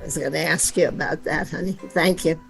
I was going to ask you about that, honey. Thank you.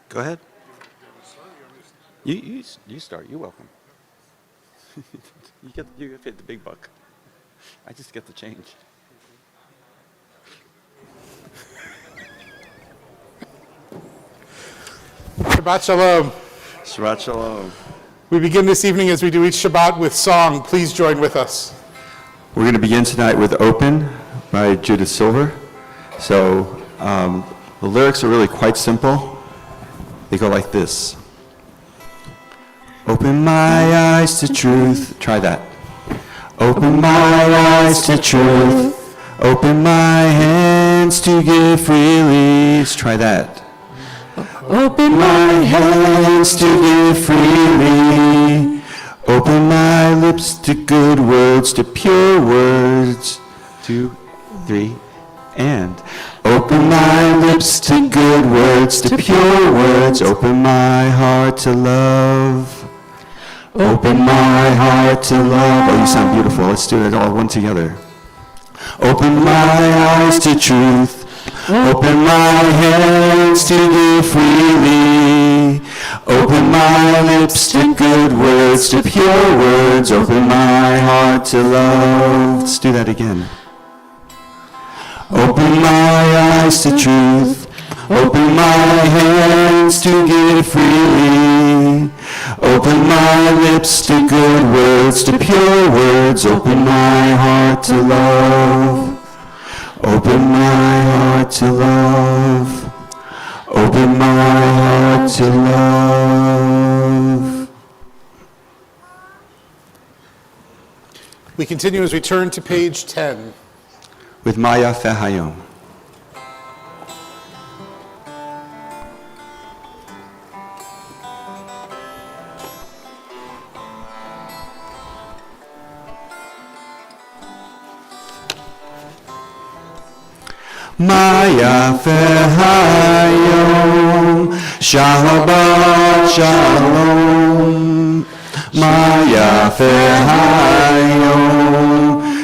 Go ahead. You start. You're welcome. You get the big buck. I just get the change. Shabbat Shalom. Shabbat Shalom. We begin this evening as we do each Shabbat with song. Please join with us. We're going to begin tonight with Open by Judith Silver. So the lyrics are really quite simple. They go like this. Open my eyes to truth. Try that. Open my eyes to truth. Open my hands to give freely. Let's try that. Open my hands to give freely. Open my lips to good words, to pure words. 2, 3, and open my lips to good words, to pure words. Open my heart to love. Open my heart to love. Oh, you sound beautiful. Let's do it all one together. Open my eyes to truth. Open my hands to give freely. Open my lips to good words, to pure words. Open my heart to love. Let's do that again. Open my eyes to truth. Open my hands to give freely. Open my lips to good words, to pure words. Open my heart to love. Open my heart to love. Open my heart to love. We continue as we turn to page 10. With Maya Fehayom. Maya Fehayom, Shabbat Shalom. Maya Fehayom,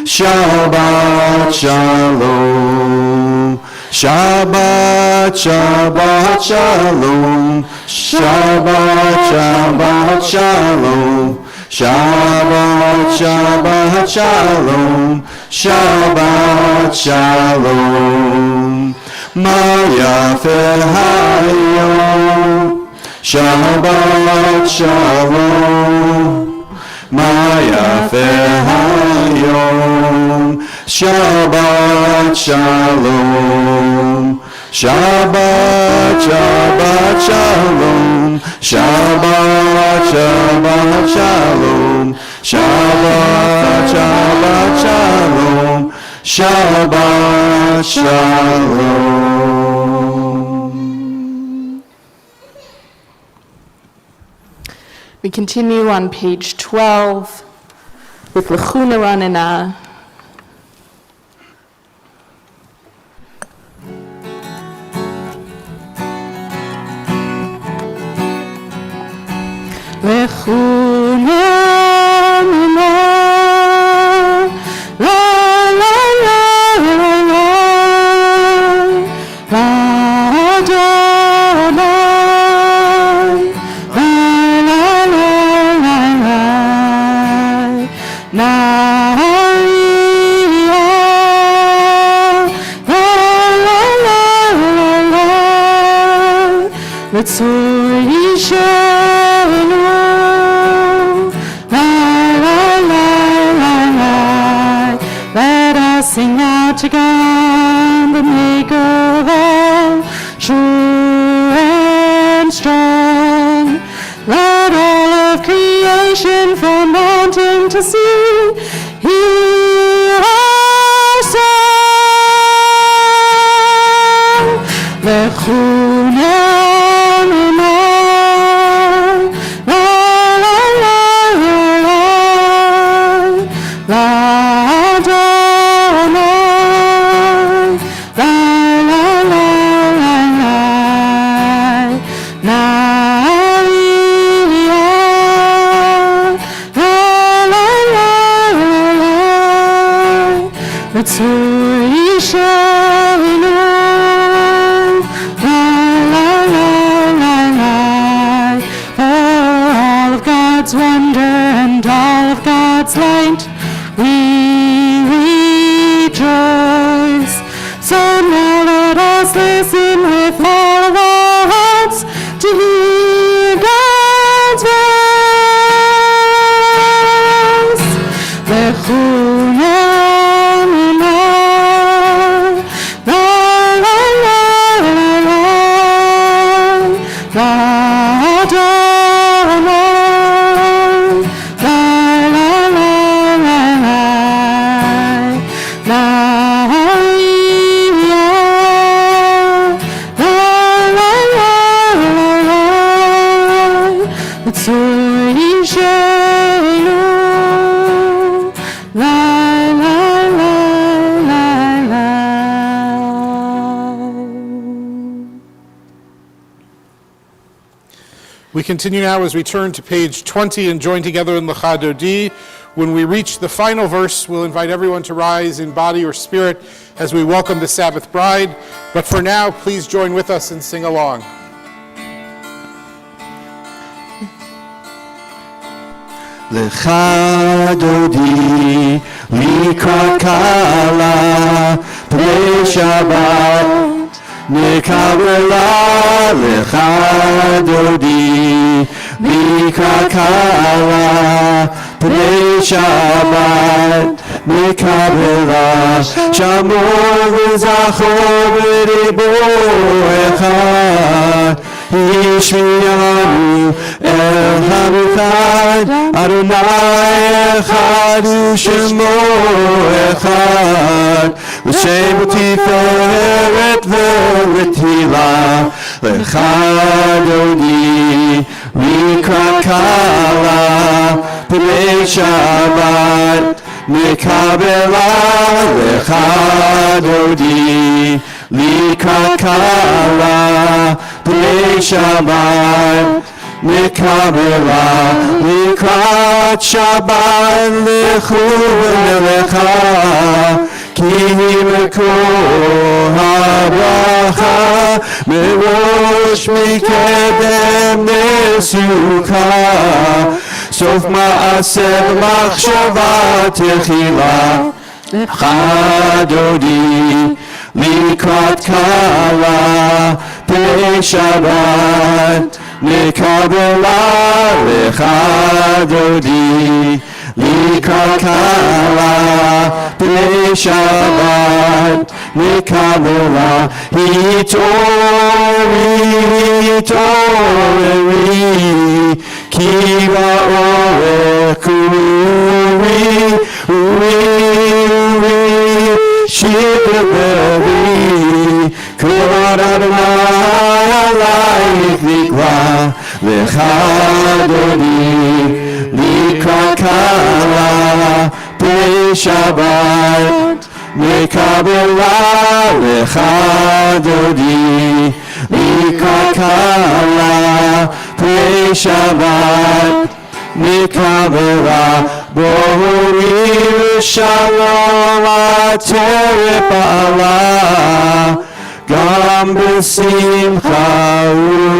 Shabbat Shalom. Shabbat, Shabbat Shalom. Shabbat, Shabbat Shalom. Shabbat, Shabbat Shalom. Shabbat Shalom. Maya Fehayom. Shabbat Shalom. Maya Fehayom. Shabbat Shalom. Shabbat, Shabbat Shalom. Shabbat, Shabbat shalom, Shabbat, Shabbat, shalom, Shabbat, shalom. We continue on page 12 with L'chuna Ranina. L'chuna Ranina, la la la la la, la Adonai, la la la la la, Maria, la la la la la, L'tzor Yishenu, la la la la la. Let us sing out to God, the Maker of all, sure and strong. Let all of creation from mountain to sea hear our song. L'chuna Ranina, la la la la la, la Adonai, la la la la la, Maria, la la la la la, L'tzor Yishenu, la la la la la. For all of God's wonder and all of God's light, we rejoice. So now let us listen with all of our hearts to hear God's voice. L'chuna Ranina, la la la la la, la Adonai, la la la la la, Maria, la la la la la, L'tzor Yishenu, la la la la la. We continue now as we turn to page 20 and join together in Lecha Dodi. When we reach the final verse, we'll invite everyone to rise in body or spirit as we welcome the Sabbath bride. But for now, please join with us and sing along. Lecha Dodi, Likrat Kala, Pnei Shabbat, Nekabela. Lecha Dodi, Likrat Kala, Pnei Shabbat, Nekabela. Shamor v'zachor v'ribo echad, Yishmiyanu El Hamikad, Adonai Echad U'Shemo Echad, L'Shem Tiferet V'Tila, Lecha Dodi, Likrat Kala, Pnei Shabbat, Nekabela. Lecha Dodi, Likrat Kala, Pnei Shabbat, Nekabela. Likrat Shabbat, L'chuna Lecha, Ki Mekor HaBracha, Merosh Mikedem Nesuka, Sof Ma'aseh Machshava Techila. Lecha Dodi, Likrat Kala, Pnei Shabbat, Nekabela. Lecha Dodi, Likrat Kala, Pnei Shabbat, Nekabela. Hitori, Ki Ba'or Baruch Uri, Shibabeli, Kavod Adonai Alayich Nikra, Lecha Dodi, Likra Kala, Pei Shabbat, Mekabela, Lecha Dodi, Likra Kala, Pei Shabbat, Mekabela, Bohuri Shalom Aterep Allah, Gam B'Simcha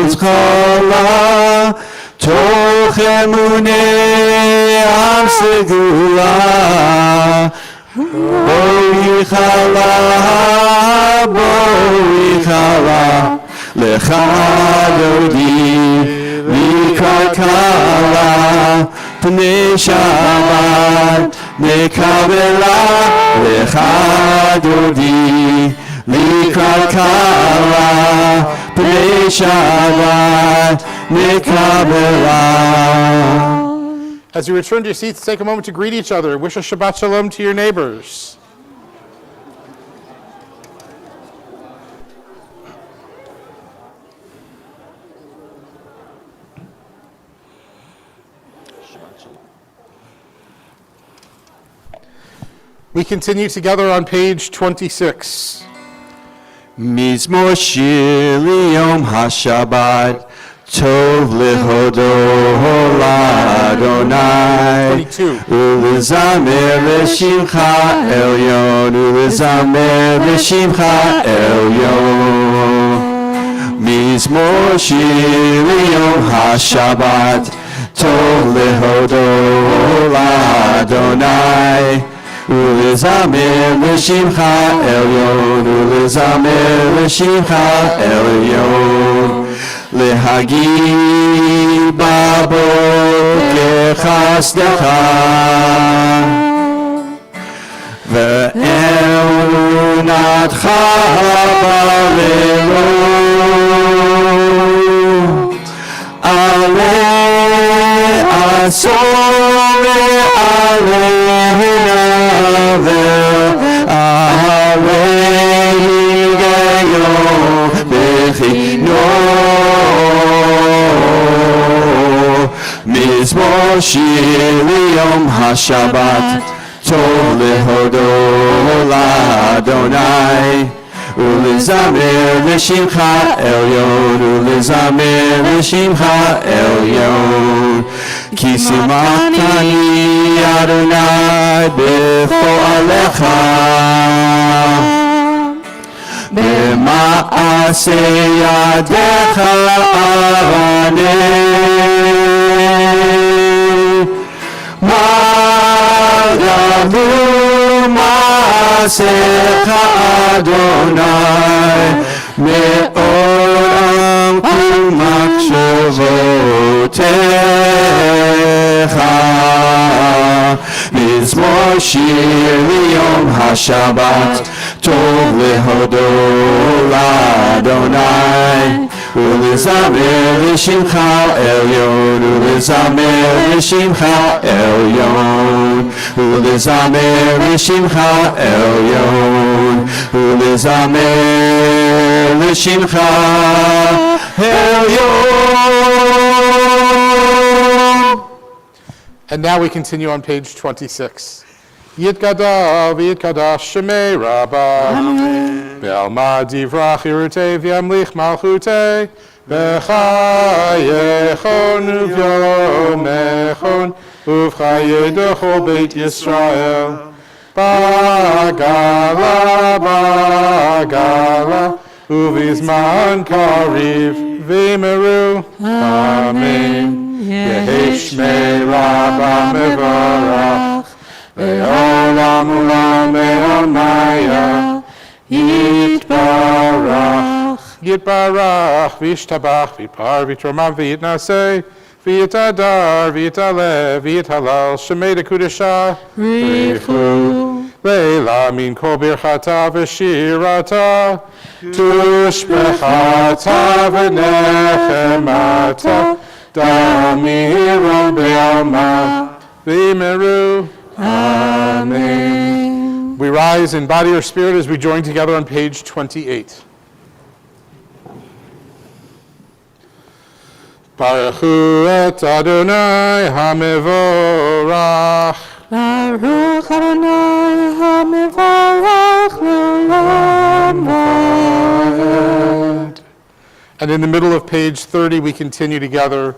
U'Tzchola, Toch Emunei Am Segula, Boichala, Boichala, Lecha Dodi, Likra Kala, Pnei Shabbat, Mekabela, Lecha Dodi, Likra Kala, Pnei Shabbat, Mekabela. As you return to your seats, take a moment to greet each other. Wish a Shabbat Shalom to your neighbors. We continue together on page 26. Mizmor Shir Liyom HaShabbat, Tov Lehodo L'Adonai, 22. Ulezamer L'Shimcha Elyon, Ulezamer L'Shimcha Elyon. Mizmor Shir Liyom HaShabbat, Tov Lehodo L'Adonai, Ulezamer L'Shimcha Elyon, Ulezamer L'Shimcha Elyon. Lehagi Baboker Chasdecha, Ve'emunatcha Balilut, Alei Asor Alei Navel, Alei Higayon Bechino, Mizmor Shir Liyom HaShabbat, Tov Lehodo L'Adonai, Ulezamer L'Shimcha Elyon, Ulezamer L'Shimcha Elyon. Ki simatani Adonai b'po'alecha, b'ma'aseh yadecha aranei. Ma'alavu ma'asecha Adonai, me'olam u'machshovotecha. Mizmor Shir Liyom HaShabbat, Tov Lehodo L'Adonai, Ulezamer L'Shimcha Elyon, Ulezamer L'Shimcha Elyon, Ulezamer L'Shimcha Elyon, Ulezamer L'Shimcha Elyon. And now we continue on page 26. Yitgada v'yitkadash Shemei Rabbah, Be'alma divrach yirutei v'yamlich malchutei, B'chayechon uvyomechon, uvchayedecho Beit Yisrael, Bagala, Bagala, uvizman kariv v'meru, Amen. Yehi Shmei Rabbah mevorach, Ve'olam ulam ve'olmaya, Yitbarach, Yitbarach, V'yishtabach, V'yipar, V'yitromam, V'yitnaseh, V'yitadar, V'yitalev, V'yithalal, Shemei Dekudesha, Richu, Leila min kol birchata v'shirata, Tushbechata v'nechemata, Damiron be'alma V'meru. Amen. We rise in body or spirit as we join together on page 28. Baruch hu et Adonai HaMevorach. Baruch Adonai HaMevorach L'olam Va'ed. And in the middle of page 30, we continue together.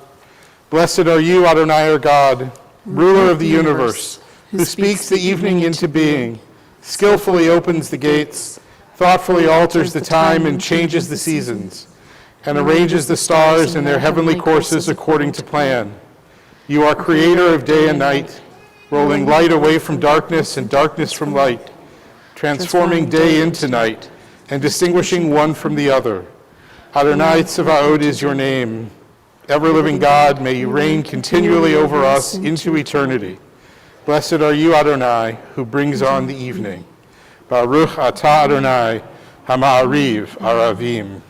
Blessed are you, Adonai our God, ruler of the universe, who speaks the evening into being, skillfully opens the gates, thoughtfully alters the time and changes the seasons, and arranges the stars in their heavenly courses according to plan. You are creator of day and night, rolling light away from darkness and darkness from light, transforming day into night, and distinguishing one from the other. Adonai Tzavaot is your name. Ever-living God, may you reign continually over us into eternity. Blessed are you, Adonai, who brings on the evening. Baruch atah Adonai, Hama'ariv Aravim.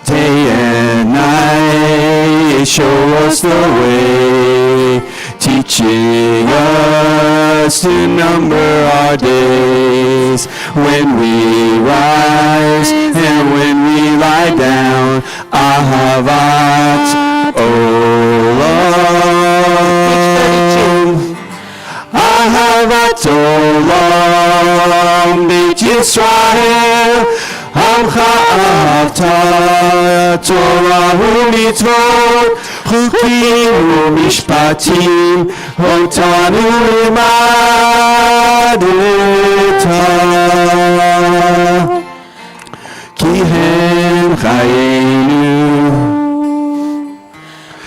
Day and night, show us the way, teaching us to number our days. When we rise and when we lie down, Ahavat Olam. Ahavat Olam, Beit Yisrael. Amcha ahavta, Torah u'mitzvot, chukim u'mishpatim, otanu limadeta. Ki hem chayenu,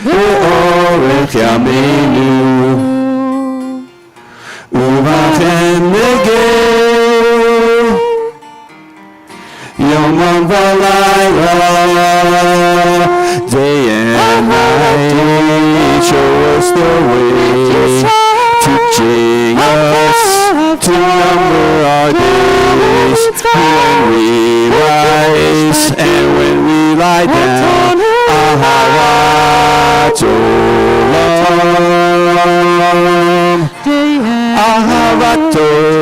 ve'orech yameinu, uvachem negeh. Yomam v'layla, day and night, show us the way, teaching us to number our days. When we rise and when we lie down, Ahavat Olam, Ahavat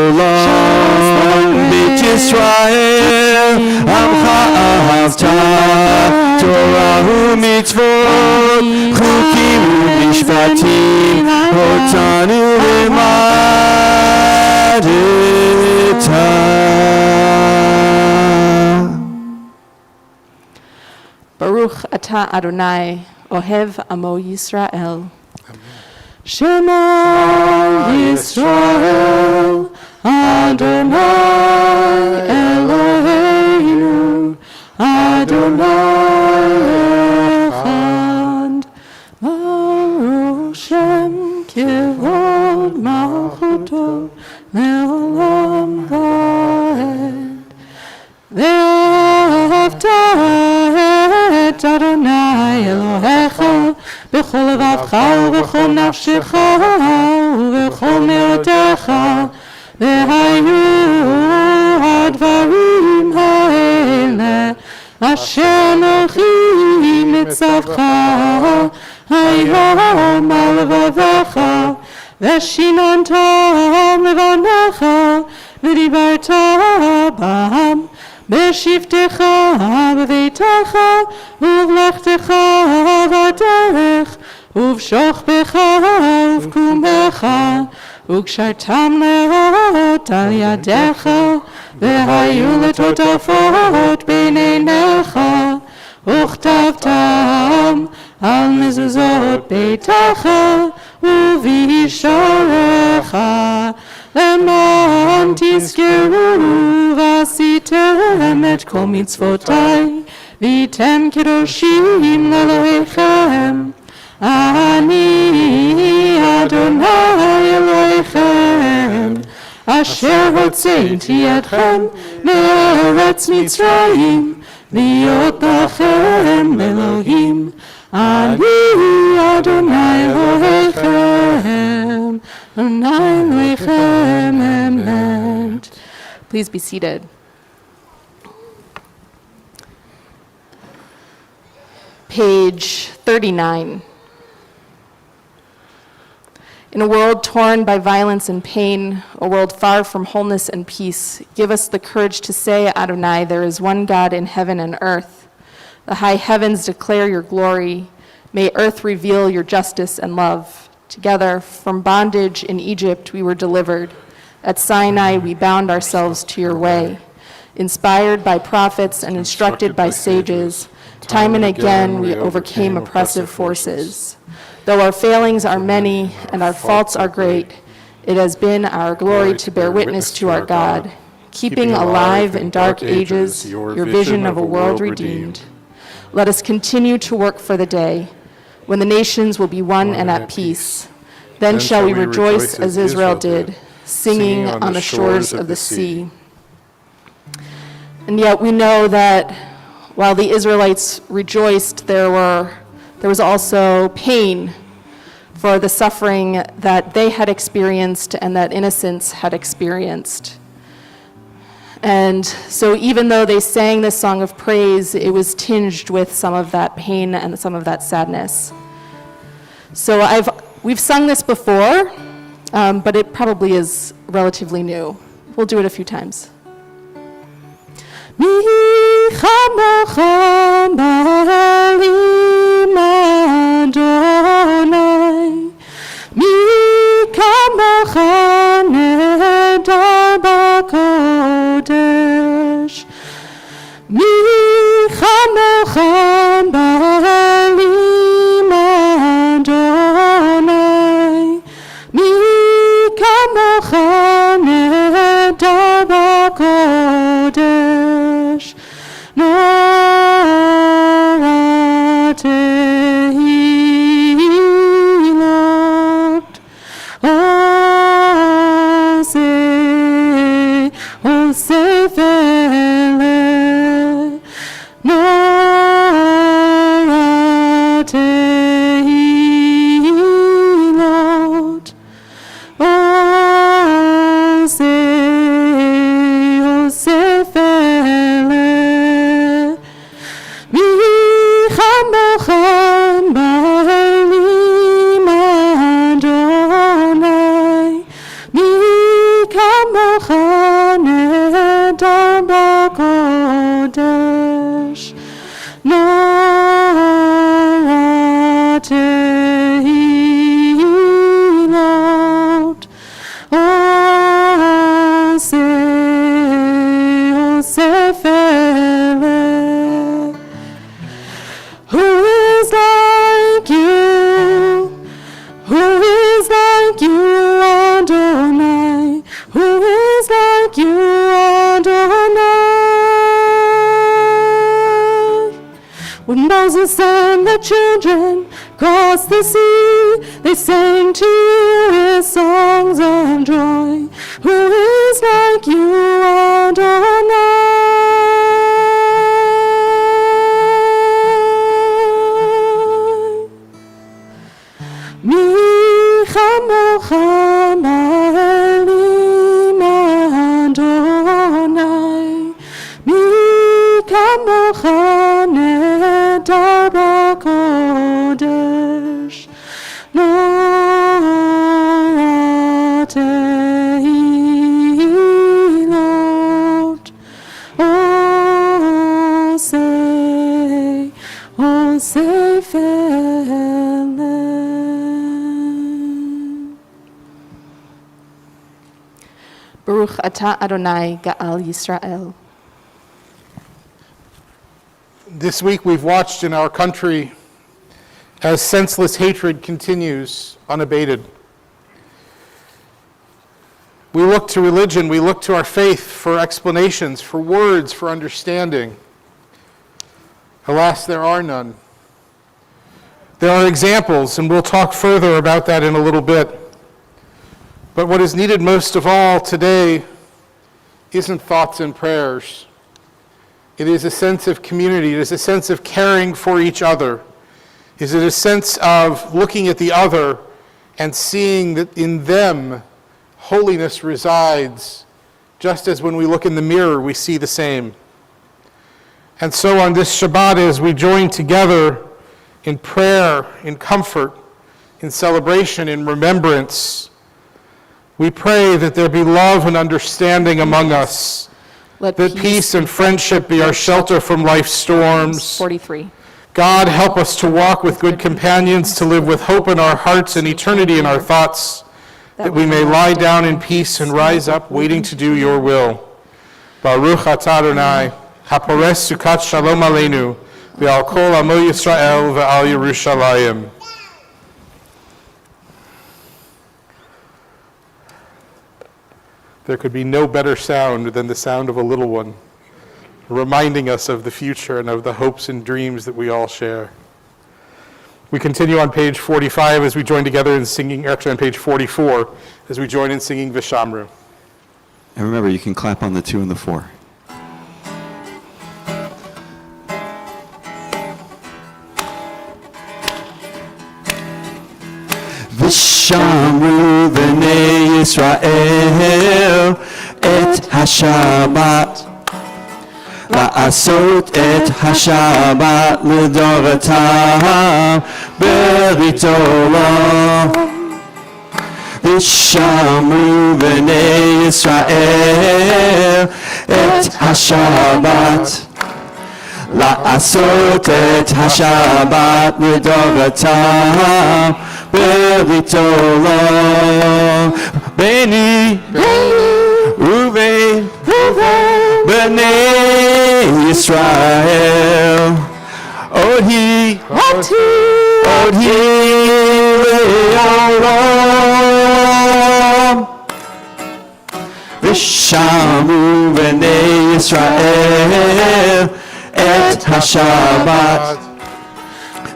Olam, Beit Yisrael. Amcha ahavta, Torah u'mitzvot, chukim u'mishpatim, otanu limadeta. Baruch atah Adonai, Ohev Amo Yisrael. Shema Yisrael, Adonai Eloheinu, Adonai Echad. Baruch Shem Kivod Malchuto Le'olam Va'ed. Ve'ahavta et Adonai Elohecha b'chol levavcha u'b'chol nafshecha u'b'chol me'otecha v'hayu hadvarim ha'ele asher anochi mitzavcha hayom al levavecha v'shinantam levanecha v'dibarta bam בשבתך בביתך ובלכתך בדרך ובשוכבך ובקומך וקשרתם לאות על ידיך והיו לטוטפות בין עיניך וכתבתם על מזוזות ביתך ובישעריך למען תזכרו ועשיתם את כל מצוותיי והייתם קדושים לאלוהיכם. אני אדוני אלוהיכם אשר הוצאתי אתכם מארץ מצרים להיות לכם אלוהים. אני אדוני אלוהיכם, אדוני אלוהיכם Please be seated. Page 39. In a world torn by violence and pain, a world far from wholeness and peace, give us the courage to say, Adonai, there is one God in heaven and earth. The high heavens declare your glory. May earth reveal your justice and love. Together, from bondage in Egypt, we were delivered. At Sinai, we bound ourselves to your way. Inspired by prophets and instructed by sages, time and again we overcame oppressive forces. Though our failings are many and our faults are great, it has been our glory to bear witness to our God, keeping alive in dark ages your vision of a world redeemed. Let us continue to work for the day when the nations will be one and at peace. Then shall we rejoice as Israel did, singing on the shores of the sea. And yet we know that while the Israelites rejoiced, there was also pain for the suffering that they had experienced and that innocents had experienced. And so even though they sang this song of praise, it was tinged with some of that pain and some of that sadness. So we've sung this before, but it probably is relatively new. We'll do it a few times. Mi chamocha ba'alim Adonai, mi kamocha nedar b'kodesh, mi chamocha ba'alim Adonai, mi kamocha nedar b'kodesh. Moses and the children crossed the sea, they sang to you with songs of joy. Who is like you, Adonai? Mi chamocha ba'alim Adonai, mi kamocha nedar b'kodesh, Lord Tehilot, Osei Feleh. Baruch atah Adonai Ga'al Yisrael. This week we've watched in our country as senseless hatred continues unabated. We look to religion, we look to our faith for explanations, for words, for understanding. Alas, there are none. There are examples, and we'll talk further about that in a little bit. But what is needed most of all today isn't thoughts and prayers. It is a sense of community. It is a sense of caring for each other. It is a sense of looking at the other and seeing that in them holiness resides just as when we look in the mirror, we see the same. And so on this Shabbat, as we join together in prayer, in comfort, in celebration, in remembrance, we pray that there be love and understanding among us, that peace and friendship be our shelter from life's storms. 43. God, help us to walk with good companions, to live with hope in our hearts and eternity in our thoughts, that we may lie down in peace and rise up, waiting to do your will. Baruch atah Adonai, hapores sukat shalom aleinu, ve'al kol amo Yisrael ve'al Yerushalayim. There could be no better sound than the sound of a little one, reminding us of the future and of the hopes and dreams that we all share. We continue on page 45 as we join together in singing, actually on page 44, as we join in singing Vishamru. And remember, you can clap on the 2 and the 4. Vishamru b'nei Yisrael et HaShabbat לעשות את השבת לדורתם ברית עולם. ושמרו בני ישראל את השבת לעשות את השבת לדורתם ברית עולם. בני ובין בני ישראל עוד היא לעולם. ושמרו בני ישראל את השבת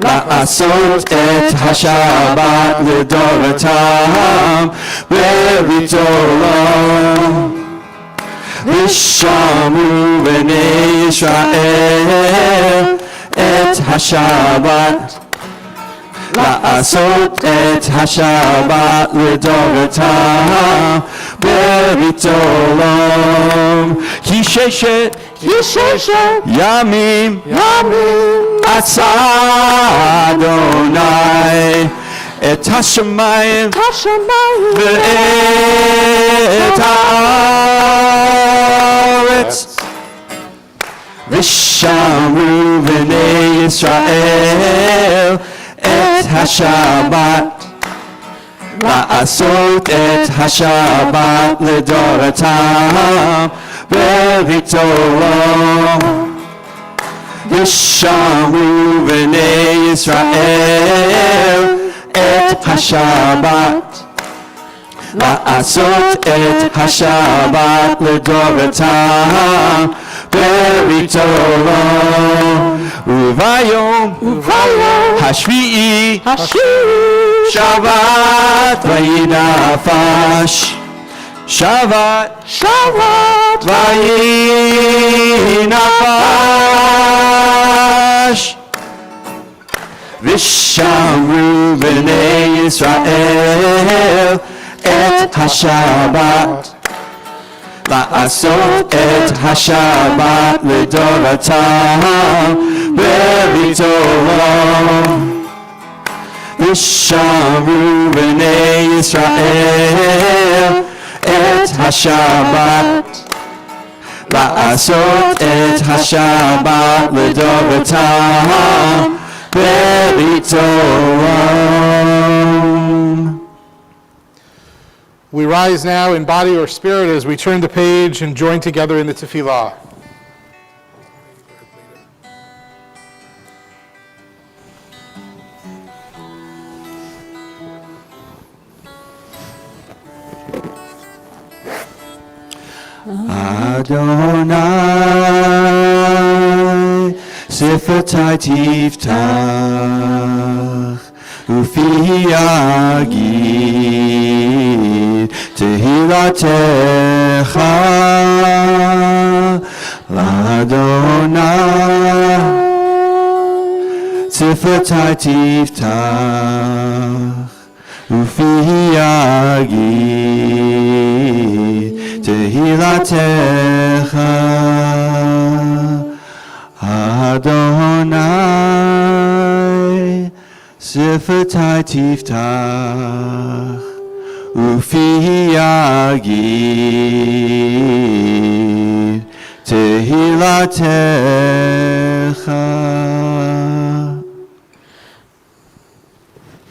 לעשות את השבת לדורתם ברית עולם. ושמרו בני ישראל את השבת לעשות את השבת לדורתם ברית עולם. כי ששת ימים עשה אדוני את השמיים ואת הארץ. ושמרו בני ישראל את השבת לעשות את השבת לדורתם ברית עולם. ושמרו בני ישראל את השבת לעשות את השבת לדורתם ברית עולם. וביום השביעי שבת ויהי נפש. שבת ויהי נפש. ושמרו בני ישראל את השבת לעשות את השבת לדורתם ברית עולם. ושמרו בני ישראל את השבת לעשות את השבת לדורתם ברית עולם. We rise now in body or spirit as we turn the page and join together in the tefillah. Adonai, Siftai Tiftach, Ufi Yagid, Tehilatecha, Adonai, Siftai Tiftach, Ufi Yagid, Tehillah tehillatcha Adonai Sifatai tiftach Ufi yagid tehillatcha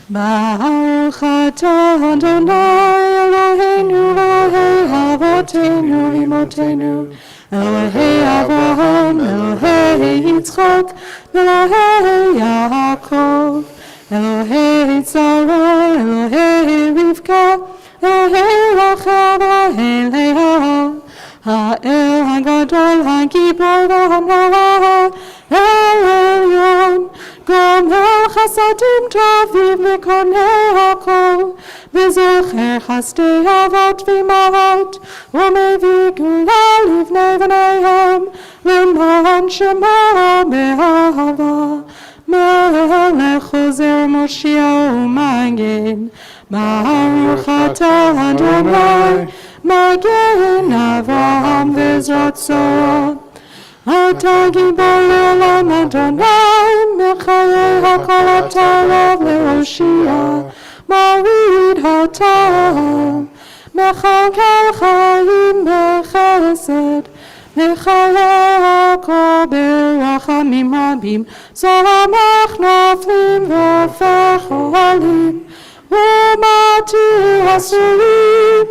Baruch atah Adonai Eloheinu Elohei Avotenu Imotenu Elohei Avraham Elohei Yitzchak Elohei Yaakov Elohei Tzara Elohei Rivka Elohei Rachel Elohei Leah Ha'el HaGadol HaGibor HaNorah El Elyon Gomer Chasadim Tovim V'konei HaKol V'zocher Chasdei Avot V'Imarat U'mevii Gula Livnei V'neihem L'mon Shemo Be'ahava Melech Ozer Moshiach U'Magen Baruch atah Adonai Magen Avraham V'ezrat Tzorah אתה גיבור לעולם אדוני, מחיי הכל אתה רב להושיע, מוריד הטעם, מכלכל חיים בחסד, מחיי הכל ברחמים רבים, זרמך נופלים והופך אוהלים, ומתיר אסורים,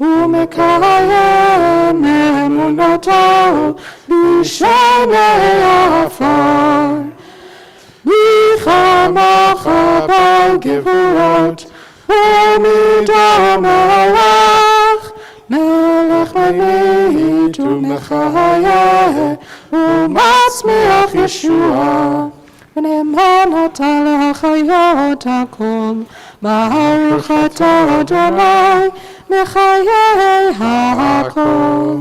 ומקיים אמונתו בשני עפר. מחמך בגבורות ומדם מלך, מלך ממית ומחיה ומצמיח ישועה. ונאמן אתה להחיות הכל, ברוך אתה אדוני מחיי הכל.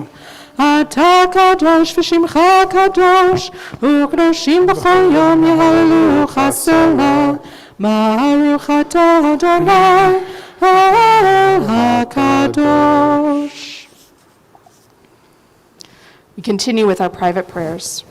אתה קדוש ושמך קדוש, וקדושים בכל יום יהללוך סלה. ברוך אתה אדוני האל הקדוש. We continue with our private prayers.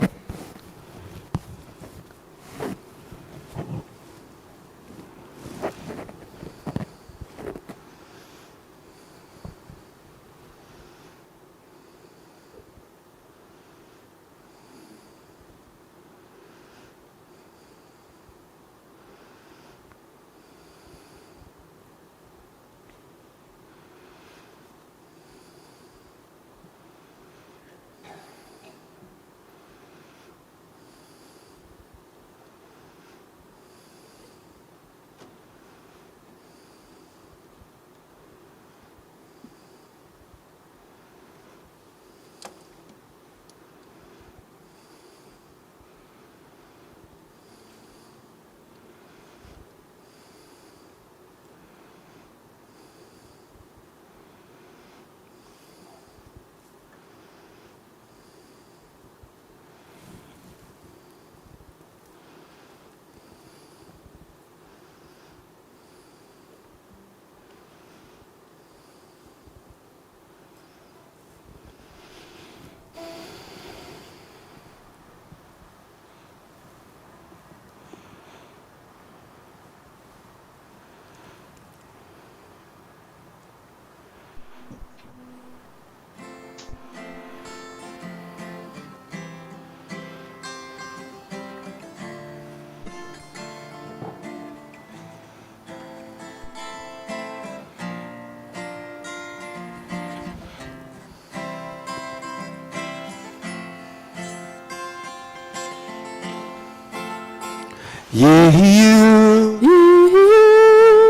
יהיו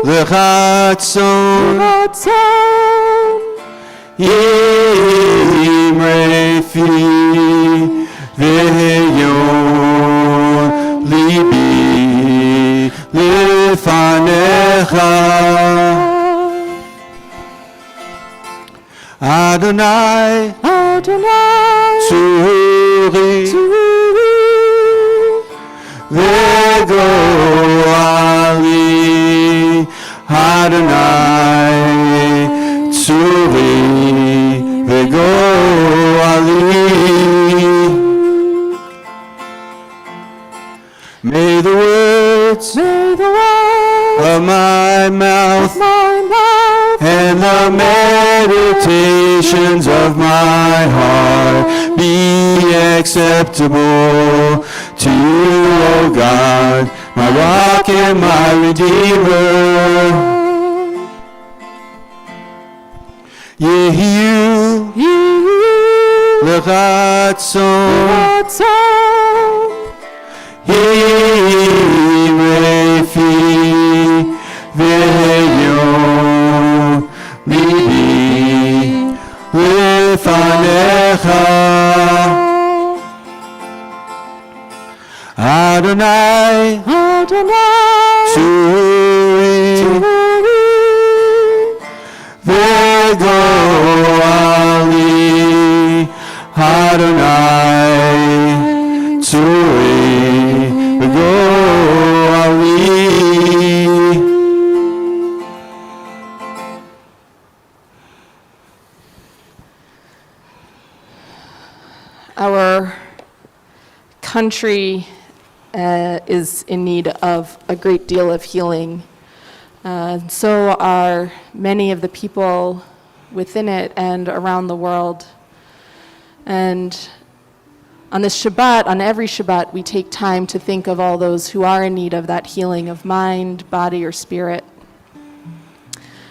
לרצון ימרי פי ויום ליבי לפניך אדוני צורי וגואלי אדוני צורי וגואלי mouth and the meditations of my heart be acceptable to you, O God, my rock and my redeemer. Yehiyu l'chatzon Yehi refi ve'yon libi lefanecha Adonai Tzuri Vego Ali Adonai Tzuri Vego Ali. Our country is in need of a great deal of healing. So are many of the people within it and around the world. And on this Shabbat, on every Shabbat, we take time to think of all those who are in need of that healing of mind, body, or spirit.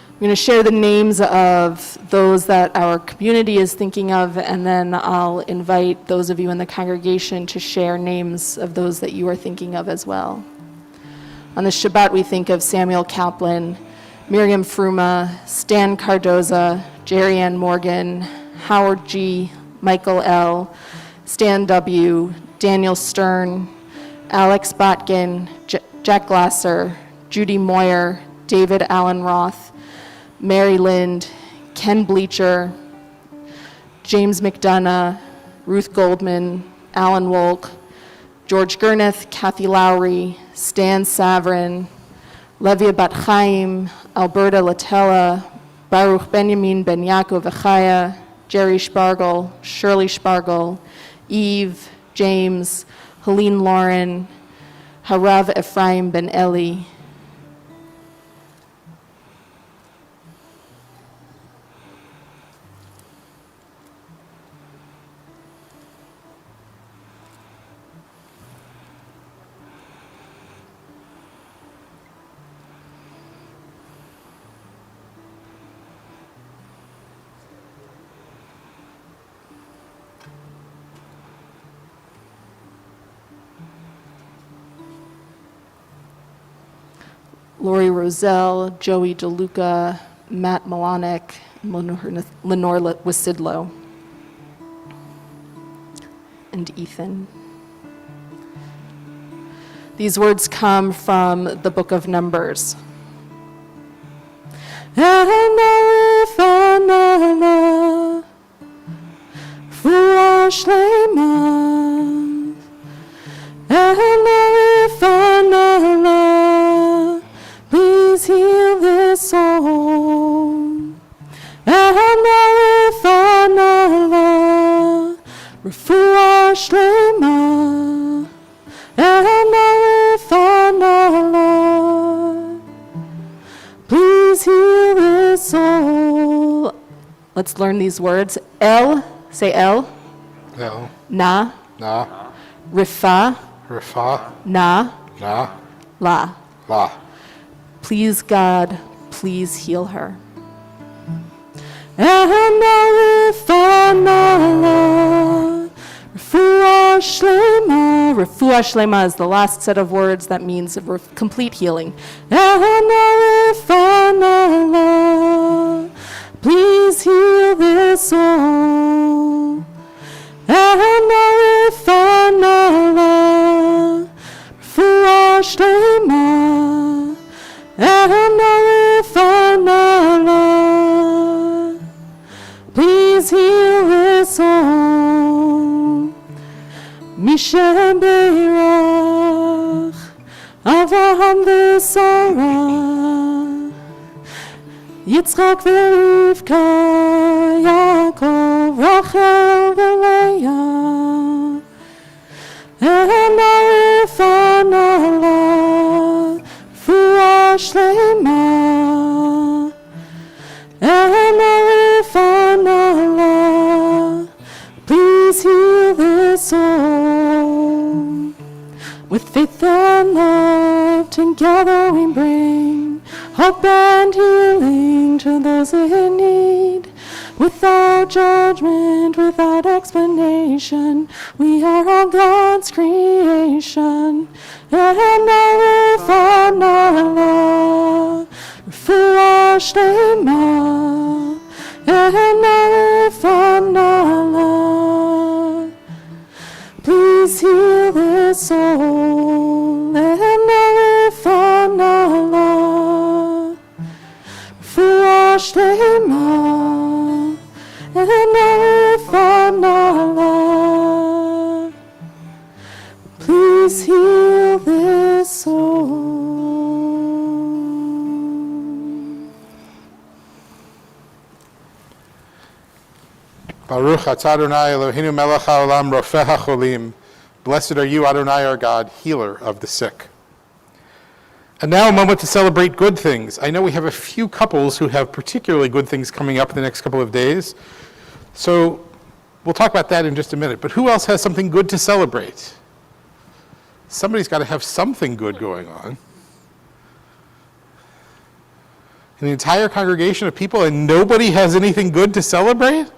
I'm going to share the names of those that our community is thinking of, and then I'll invite those of you in the congregation to share names of those that you are thinking of as well. On the Shabbat, we think of Samuel Kaplan, Miriam Fruma, Stan Cardoza, Jerry Ann Morgan, Howard G., Michael L., Stan W., Daniel Stern, Alex Botkin, Jack Glasser, Judy Moyer, David Allen Roth, Mary Lind, Ken Bleacher, James McDonough, Ruth Goldman, Alan Wolk, George Gurneth, Kathy Lowry, Stan Savrin, Levia Bat Chaim, Alberta Latella, Baruch Benjamin Ben Yaakov Achaya, Jerry Spargel, Shirley Spargel, Eve, James, Helene Lauren, Harav Ephraim Ben Eli. Lori Roselle, Joey DeLuca, Matt Malonik, Lenore Wasidlo, and Ethan. These words come from the book of Numbers. Please heal this soul. Refuah shlema. Please heal this soul. Let's learn these words. El, say El. El. Na. Na. Rifa. Rifa. Na. Na. La. La. Please, God, please heal her. Refuah shlema. Refuah shlema is the last set of words that means complete healing. Please heal this soul. Refuah shlema. Please heal his soul. Mishem Beirach, Avraham v'Sarah, Yitzchak v'Rivka, Yaakov, Rachel v'Leah, Refuah shlema. Together we bring hope and healing to those in need. Without judgment, without explanation, we are all God's creation. Elohe fanala, refuah shlema. Elohe fanala, please heal this soul. Elohe fanala, refuah shlema. Elohe fanala, please heal this soul. Baruch atah Adonai Eloheinu melech haolam rofeh hacholim. Blessed are you, Adonai, our God, healer of the sick. And now a moment to celebrate good things. I know we have a few couples who have particularly good things coming up in the next couple of days. So we'll talk about that in just a minute. But who else has something good to celebrate? Somebody's got to have something good going on. An entire congregation of people and nobody has anything good to celebrate?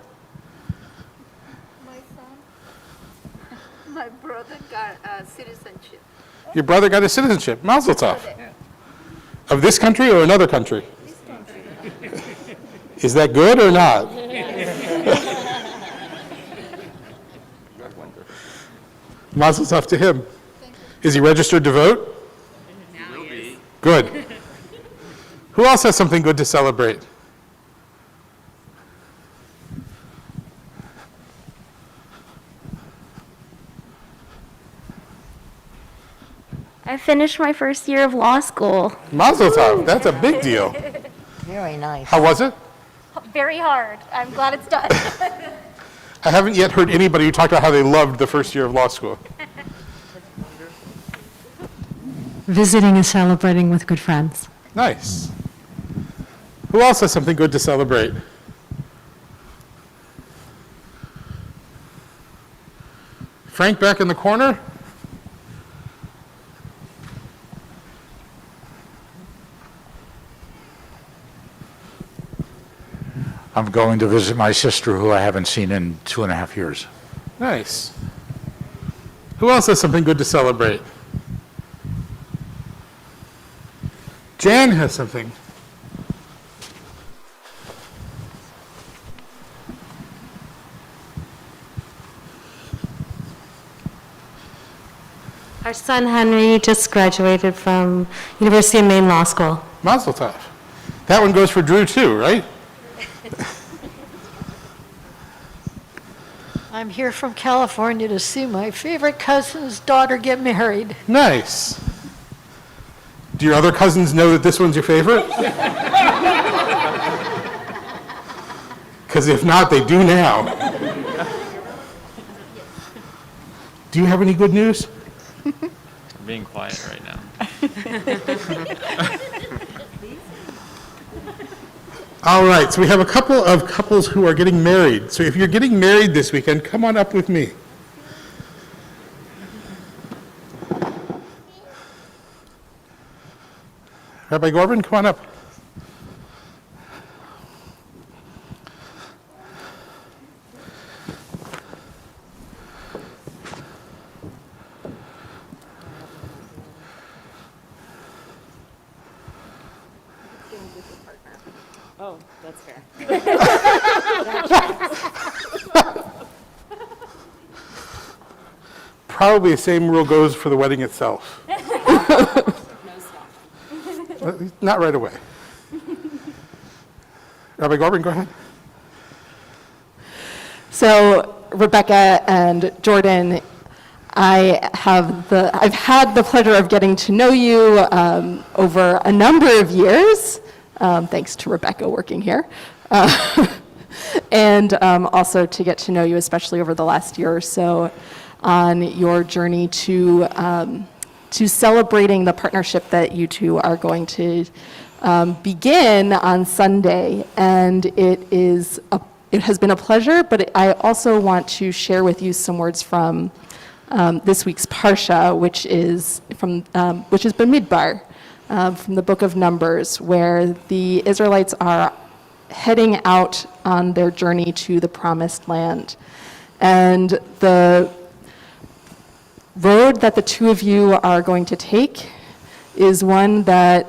My son, my brother got citizenship. Your brother got a citizenship. Mazel tov. Of this country or another country? This country. Is that good or not? Mazel tov to him. Is he registered to vote? Now he is. Good. Who else has something good to celebrate? I finished my first year of law school. Mazel tov. That's a big deal. Very nice. How was it? Very hard. I'm glad it's done. I haven't yet heard anybody who talked about how they loved the first year of law school. Visiting and celebrating with good friends. Nice. Who else has something good to celebrate? Frank back in the corner? I'm going to visit my sister who I haven't seen in 2.5 years. Nice. Who else has something good to celebrate? Jan has something. Our son Henry just graduated from University of Maine Law School. Mazel tov. That one goes for Drew too, right? I'm here from California to see my favorite cousin's daughter get married. Nice. Do your other cousins know that this one's your favorite? Because if not, they do now. Do you have any good news? I'm being quiet right now. All right, so we have a couple of couples who are getting married. So if you're getting married this weekend, come on up with me. Rabbi Gorban, come on up. Oh, that's fair. Probably the same rule goes for the wedding itself. Not right away. Rabbi Gorban, go ahead. So Rebecca and Jordan, I've had the pleasure of getting to know you over a number of years, thanks to Rebecca working here, and also to get to know you, especially over the last year or so, on your journey to celebrating the partnership that you two are going to begin on Sunday. And it has been a pleasure, but I also want to share with you some words from this week's Parsha, which is Bamidbar, from the book of Numbers, where the Israelites are heading out on their journey to the promised land. And the road that the two of you are going to take is one that,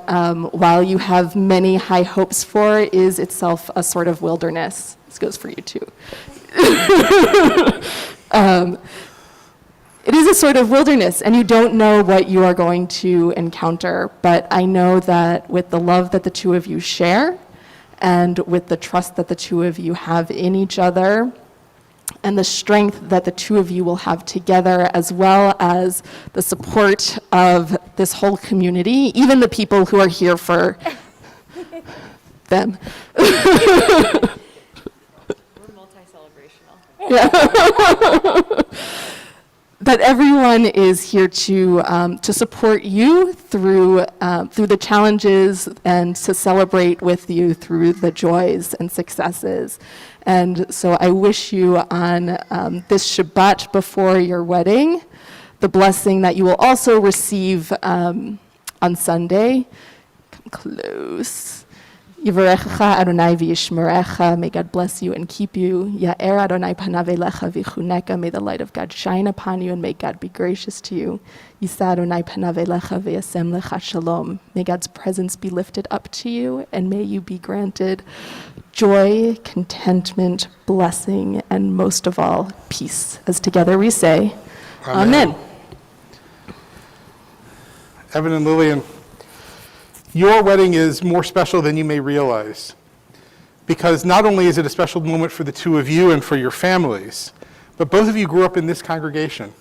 while you have many high hopes for, is itself a sort of wilderness. This goes for you too. It is a sort of wilderness, and you don't know what you are going to encounter, but I know that with the love that the two of you share, and with the trust that the two of you have in each other, and the strength that the two of you will have together, as well as the support of this whole community, even the people who are here for them. We're multi-celebrational. That everyone is here to support you through the challenges and to celebrate with you through the joys and successes. And so I wish you on this Shabbat before your wedding, the blessing that you will also receive on Sunday. Come close. Yivarechecha Adonai v'yishmerecha. May God bless you and keep you. Ya'er Adonai panav elecha v'chuneka. May the light of God shine upon you, and may God be gracious to you. Yisa Adonai panav elecha v'yasem lecha shalom. May God's presence be lifted up to you, and may you be granted joy, contentment, blessing, and most of all, peace. As together we say, Amen. Evan and Lillian, your wedding is more special than you may realize, because not only is it a special moment for the two of you and for your families, but both of you grew up in this congregation,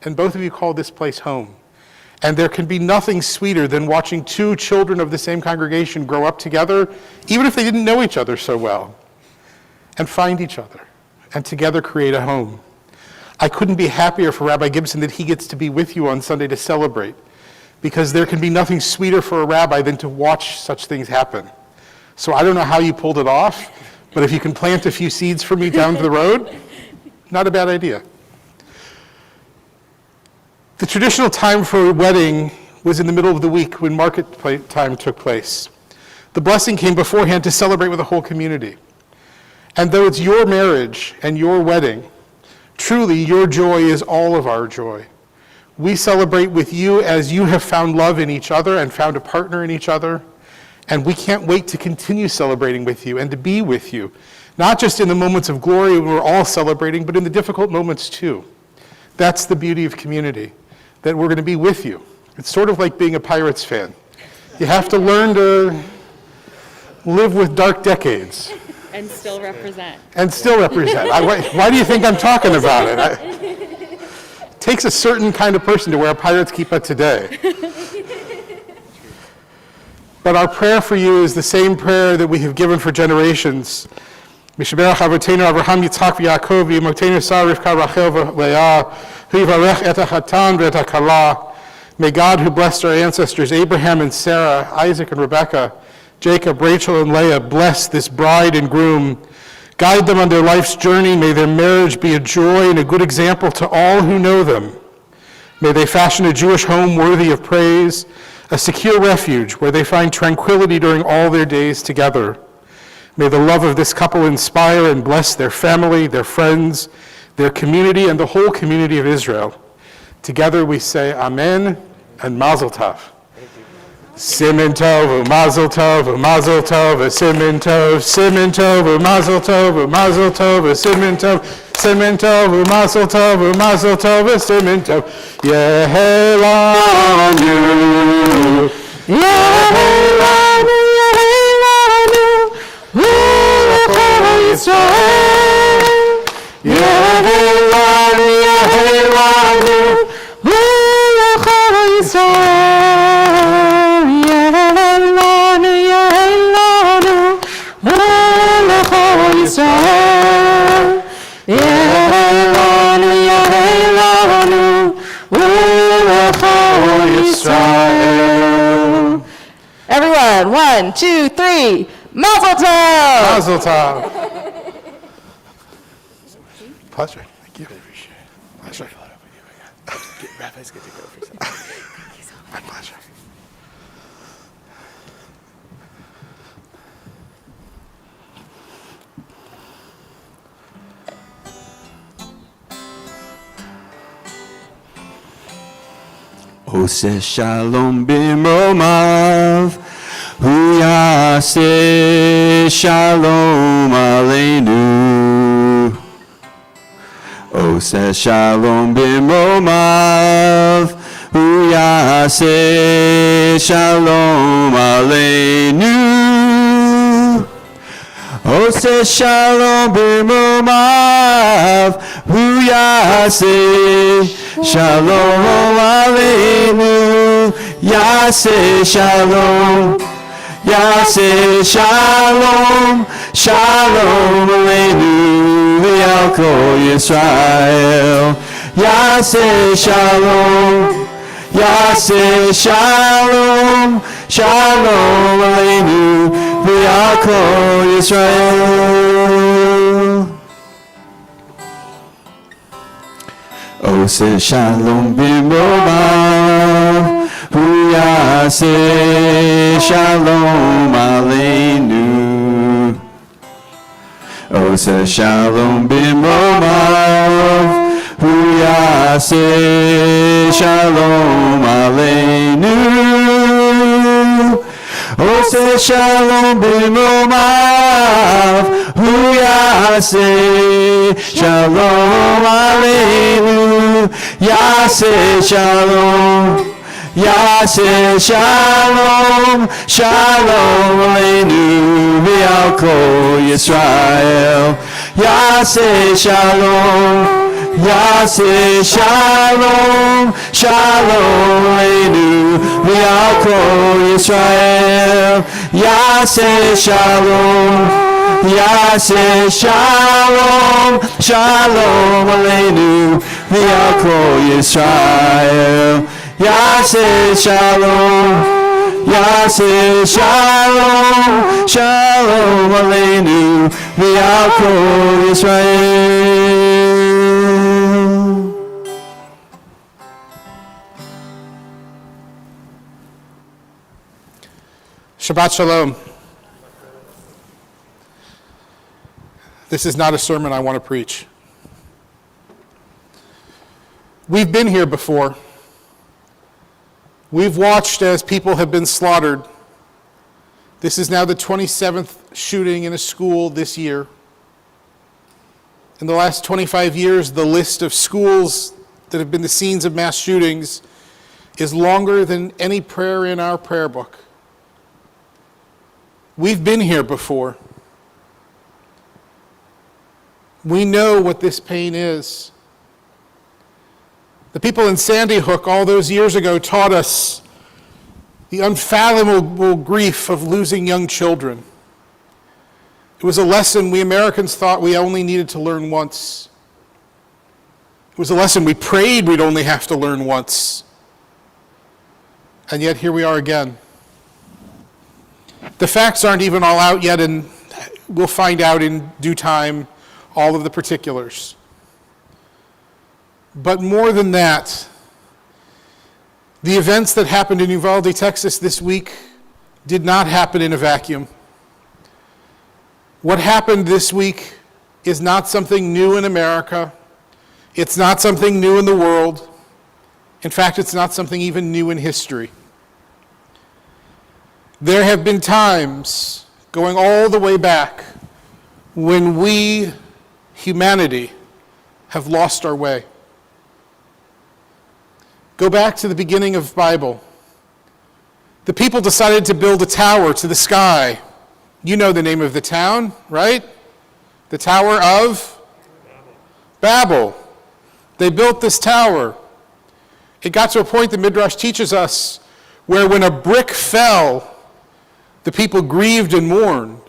and both of you call this place home. And there can be nothing sweeter than watching two children of the same congregation grow up together, even if they didn't know each other so well, and find each other, and together create a home. I couldn't be happier for Rabbi Gibson that he gets to be with you on Sunday to celebrate, because there can be nothing sweeter for a rabbi than to watch such things happen. So I don't know how you pulled it off, but if you can plant a few seeds for me down the road, not a bad idea. The traditional time for a wedding was in the middle of the week when market time took place. The blessing came beforehand to celebrate with the whole community. And though it's your marriage and your wedding, truly your joy is all of our joy. We celebrate with you as you have found love in each other and found a partner in each other. And we can't wait to continue celebrating with you and to be with you, not just in the moments of glory when we're all celebrating, but in the difficult moments too. That's the beauty of community, that we're going to be with you. It's sort of like being a Pirates fan. You have to learn to live with dark decades. And still represent. And still represent. Why do you think I'm talking about it? It takes a certain kind of person to wear a Pirates kippah today. But our prayer for you is the same prayer that we have given for generations. Mishaberach Avoteinu Avraham Yitzchak v'Yaakov v'Imotenu Sarah Rivka Rachel v'Leah v'Yivarech et hachatan v'et hakala. May God, who blessed our ancestors Abraham and Sarah, Isaac and Rebekah, Jacob, Rachel and Leah, bless this bride and groom. Guide them on their life's journey. May their marriage be a joy and a good example to all who know them. May they fashion a Jewish home worthy of praise, a secure refuge where they find tranquility during all their days together. May the love of this couple inspire and bless their family, their friends, their community, and the whole community of Israel. Together we say Amen and Mazel Tov. Simin Tov, Mazel Tov, Mazel Tov, Simin Tov, Simin Tov, Mazel Tov, Mazel Tov, Simin Tov, Simin Tov, Mazel Tov, Mazel Tov, Simin Tov. Yehelanu, Yehelanu, Yehelanu, U'echol Yisrael. Yehelanu, Yehelanu, U'echol Yisrael. Yehelanu, Yehelanu, U'echol Yisrael. Yehelanu, Yehelanu, U'echol Yisrael. Everyone, 1, 2, 3, Mazel Tov! Mazel Tov! Pleasure. Thank you. Pleasure. Rabbi's good to go for something. My pleasure. עושה שלום במרומיו, הוא יעשה שלום עלינו. עושה שלום במרומיו, הוא יעשה שלום עלינו. עושה שלום במרומיו, הוא יעשה שלום עלינו. יעשה שלום, יעשה שלום, שלום עלינו ועל כל ישראל. יעשה שלום, יעשה שלום, שלום עלינו ועל כל ישראל. עושה שלום במרומיו, הוא יעשה שלום עלינו. עושה שלום במרומיו, הוא יעשה שלום עלינו. עושה שלום במרומיו, הוא יעשה שלום עלינו. יעשה שלום, יעשה שלום, שלום עלינו ועל כל ישראל. יעשה שלום, יעשה שלום, שלום עלינו ועל כל ישראל. יעשה שלום, יעשה שלום, שלום עלינו ועל כל ישראל. יעשה שלום, יעשה שלום, שלום עלינו ועל כל ישראל. Shabbat Shalom. This is not a sermon I want to preach. We've been here before. We've watched as people have been slaughtered. This is now the 27th shooting in a school this year. In the last 25 years, the list of schools that have been the scenes of mass shootings is longer than any prayer in our prayer book. We've been here before. We know what this pain is. The people in Sandy Hook all those years ago taught us the unfathomable grief of losing young children. It was a lesson we Americans thought we only needed to learn once. It was a lesson we prayed we'd only have to learn once. And yet here we are again. The facts aren't even all out yet, and we'll find out in due time all of the particulars. But more than that, the events that happened in Uvalde, Texas this week did not happen in a vacuum. What happened this week is not something new in America. It's not something new in the world. In fact, it's not something even new in history. There have been times, going all the way back, when we, humanity, have lost our way. Go back to the beginning of the Bible. The people decided to build a tower to the sky. You know the name of the town, right? The Tower of Babel. They built this tower. It got to a point, the Midrash teaches us, where when a brick fell, the people grieved and mourned.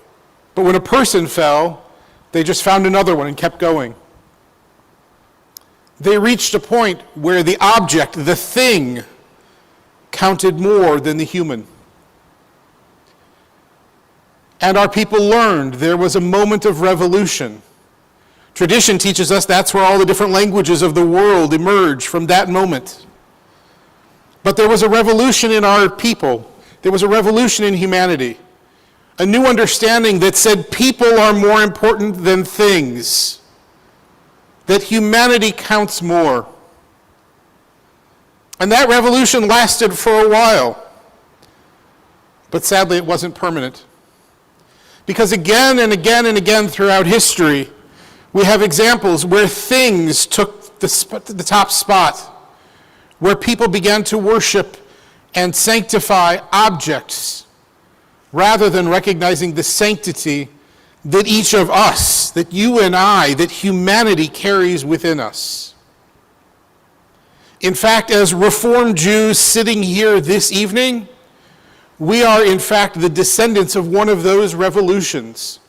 But when a person fell, they just found another one and kept going. They reached a point where the object, the thing, counted more than the human. And our people learned there was a moment of revolution. Tradition teaches us that's where all the different languages of the world emerge from that moment. But there was a revolution in our people. There was a revolution in humanity. A new understanding that said people are more important than things. That humanity counts more. And that revolution lasted for a while. But sadly, it wasn't permanent. Because again and again and again throughout history, we have examples where things took the top spot, where people began to worship and sanctify objects rather than recognizing the sanctity that each of us, that you and I, that humanity carries within us. In fact, as Reformed Jews sitting here this evening, we are in fact the descendants of one of those revolutions.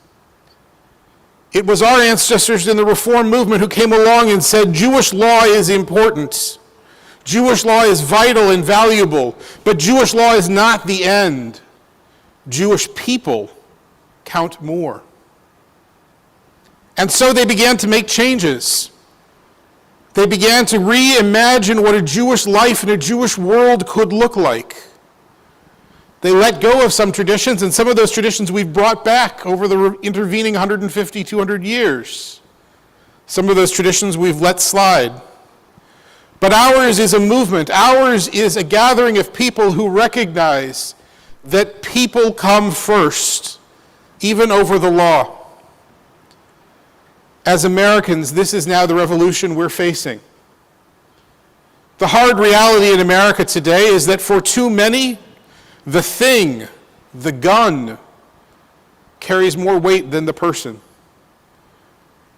It was our ancestors in the Reform movement who came along and said, Jewish law is important. Jewish law is vital and valuable, but Jewish law is not the end. Jewish people count more. And so they began to make changes. They began to reimagine what a Jewish life and a Jewish world could look like. They let go of some traditions, and some of those traditions we've brought back over the intervening 150, 200 years. Some of those traditions we've let slide. But ours is a movement. Ours is a gathering of people who recognize that people come first, even over the law. As Americans, this is now the revolution we're facing. The hard reality in America today is that for too many, the thing, the gun, carries more weight than the person.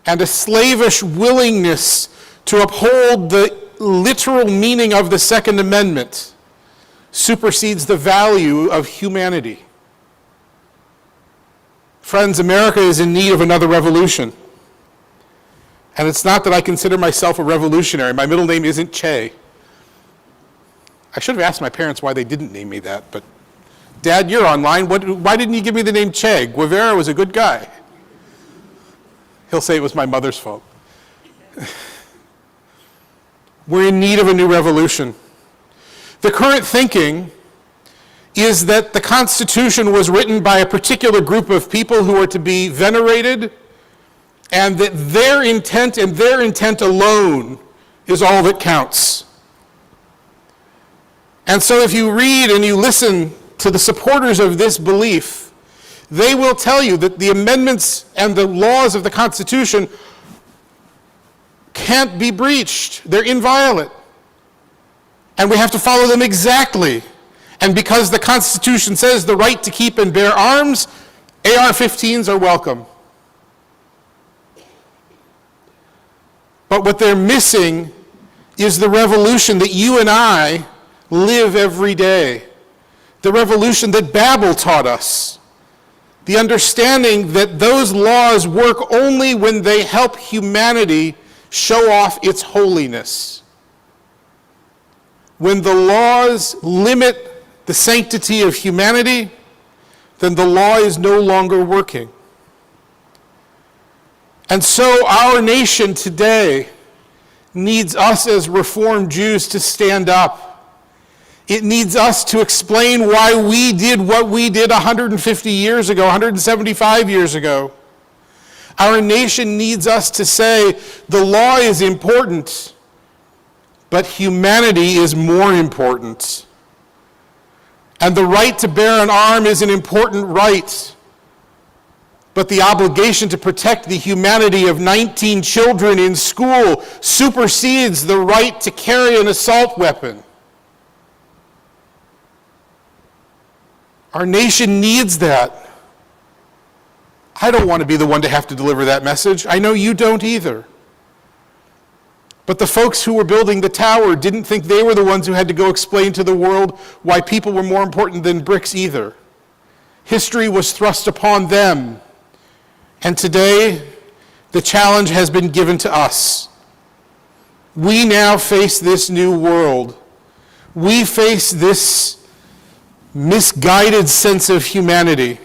And a slavish willingness to uphold the literal meaning of the Second Amendment supersedes the value of humanity. Friends, America is in need of another revolution. And it's not that I consider myself a revolutionary. My middle name isn't Che. I should have asked my parents why they didn't name me that, but Dad, you're online. Why didn't you give me the name Che? Guevara was a good guy. He'll say it was my mother's fault. We're in need of a new revolution. The current thinking is that the Constitution was written by a particular group of people who are to be venerated, and that their intent and their intent alone is all that counts. And so if you read and you listen to the supporters of this belief, they will tell you that the amendments and the laws of the Constitution can't be breached. They're inviolate. And we have to follow them exactly. And because the Constitution says the right to keep and bear arms, AR-15s are welcome. But what they're missing is the revolution that you and I live every day. The revolution that Babel taught us. The understanding that those laws work only when they help humanity show off its holiness. When the laws limit the sanctity of humanity, then the law is no longer working. And so our nation today needs us as Reformed Jews to stand up. It needs us to explain why we did what we did 150 years ago, 175 years ago. Our nation needs us to say the law is important, but humanity is more important. And the right to bear an arm is an important right. But the obligation to protect the humanity of 19 children in school supersedes the right to carry an assault weapon. Our nation needs that. I don't want to be the one to have to deliver that message. I know you don't either. But the folks who were building the tower didn't think they were the ones who had to go explain to the world why people were more important than bricks either. History was thrust upon them. And today, the challenge has been given to us. We now face this new world. We face this misguided sense of humanity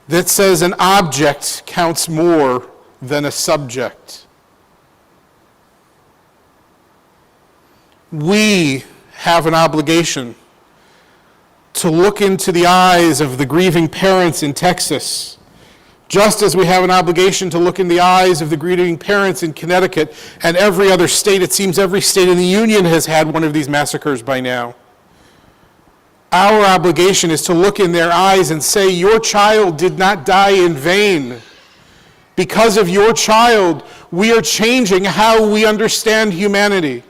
that says an object counts more than a subject. We have an obligation to look into the eyes of the grieving parents in Texas Just as we have an obligation to look in the eyes of the grieving parents in Connecticut and every other state, it seems every state in the Union has had one of these massacres by now. Our obligation is to look in their eyes and say, your child did not die in vain. Because of your child, we are changing how we understand humanity.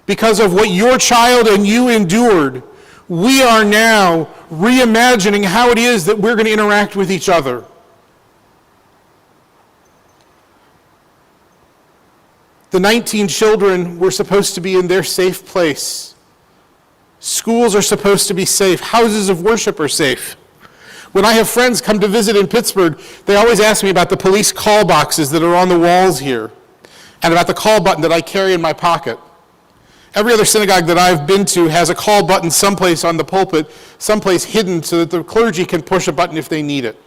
Because of what your child and you endured, we are now reimagining how it is that we're going to interact with each other. The 19 children were supposed to be in their safe place. Schools are supposed to be safe. Houses of worship are safe. When I have friends come to visit in Pittsburgh, they always ask me about the police call boxes that are on the walls here and about the call button that I carry in my pocket. Every other synagogue that I've been to has a call button someplace on the pulpit, someplace hidden so that the clergy can push a button if they need it.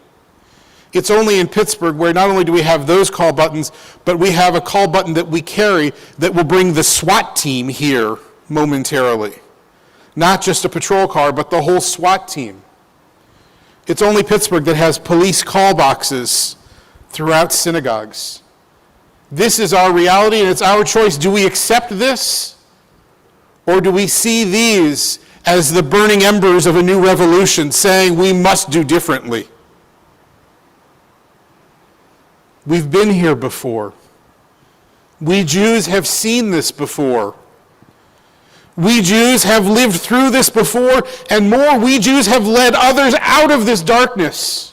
It's only in Pittsburgh where not only do we have those call buttons, but we have a call button that we carry that will bring the SWAT team here momentarily. Not just a patrol car, but the whole SWAT team. It's only Pittsburgh that has police call boxes throughout synagogues. This is our reality and it's our choice. Do we accept this? Or do we see these as the burning embers of a new revolution saying we must do differently? We've been here before. We Jews have seen this before. We Jews have lived through this before, and more, we Jews have led others out of this darkness.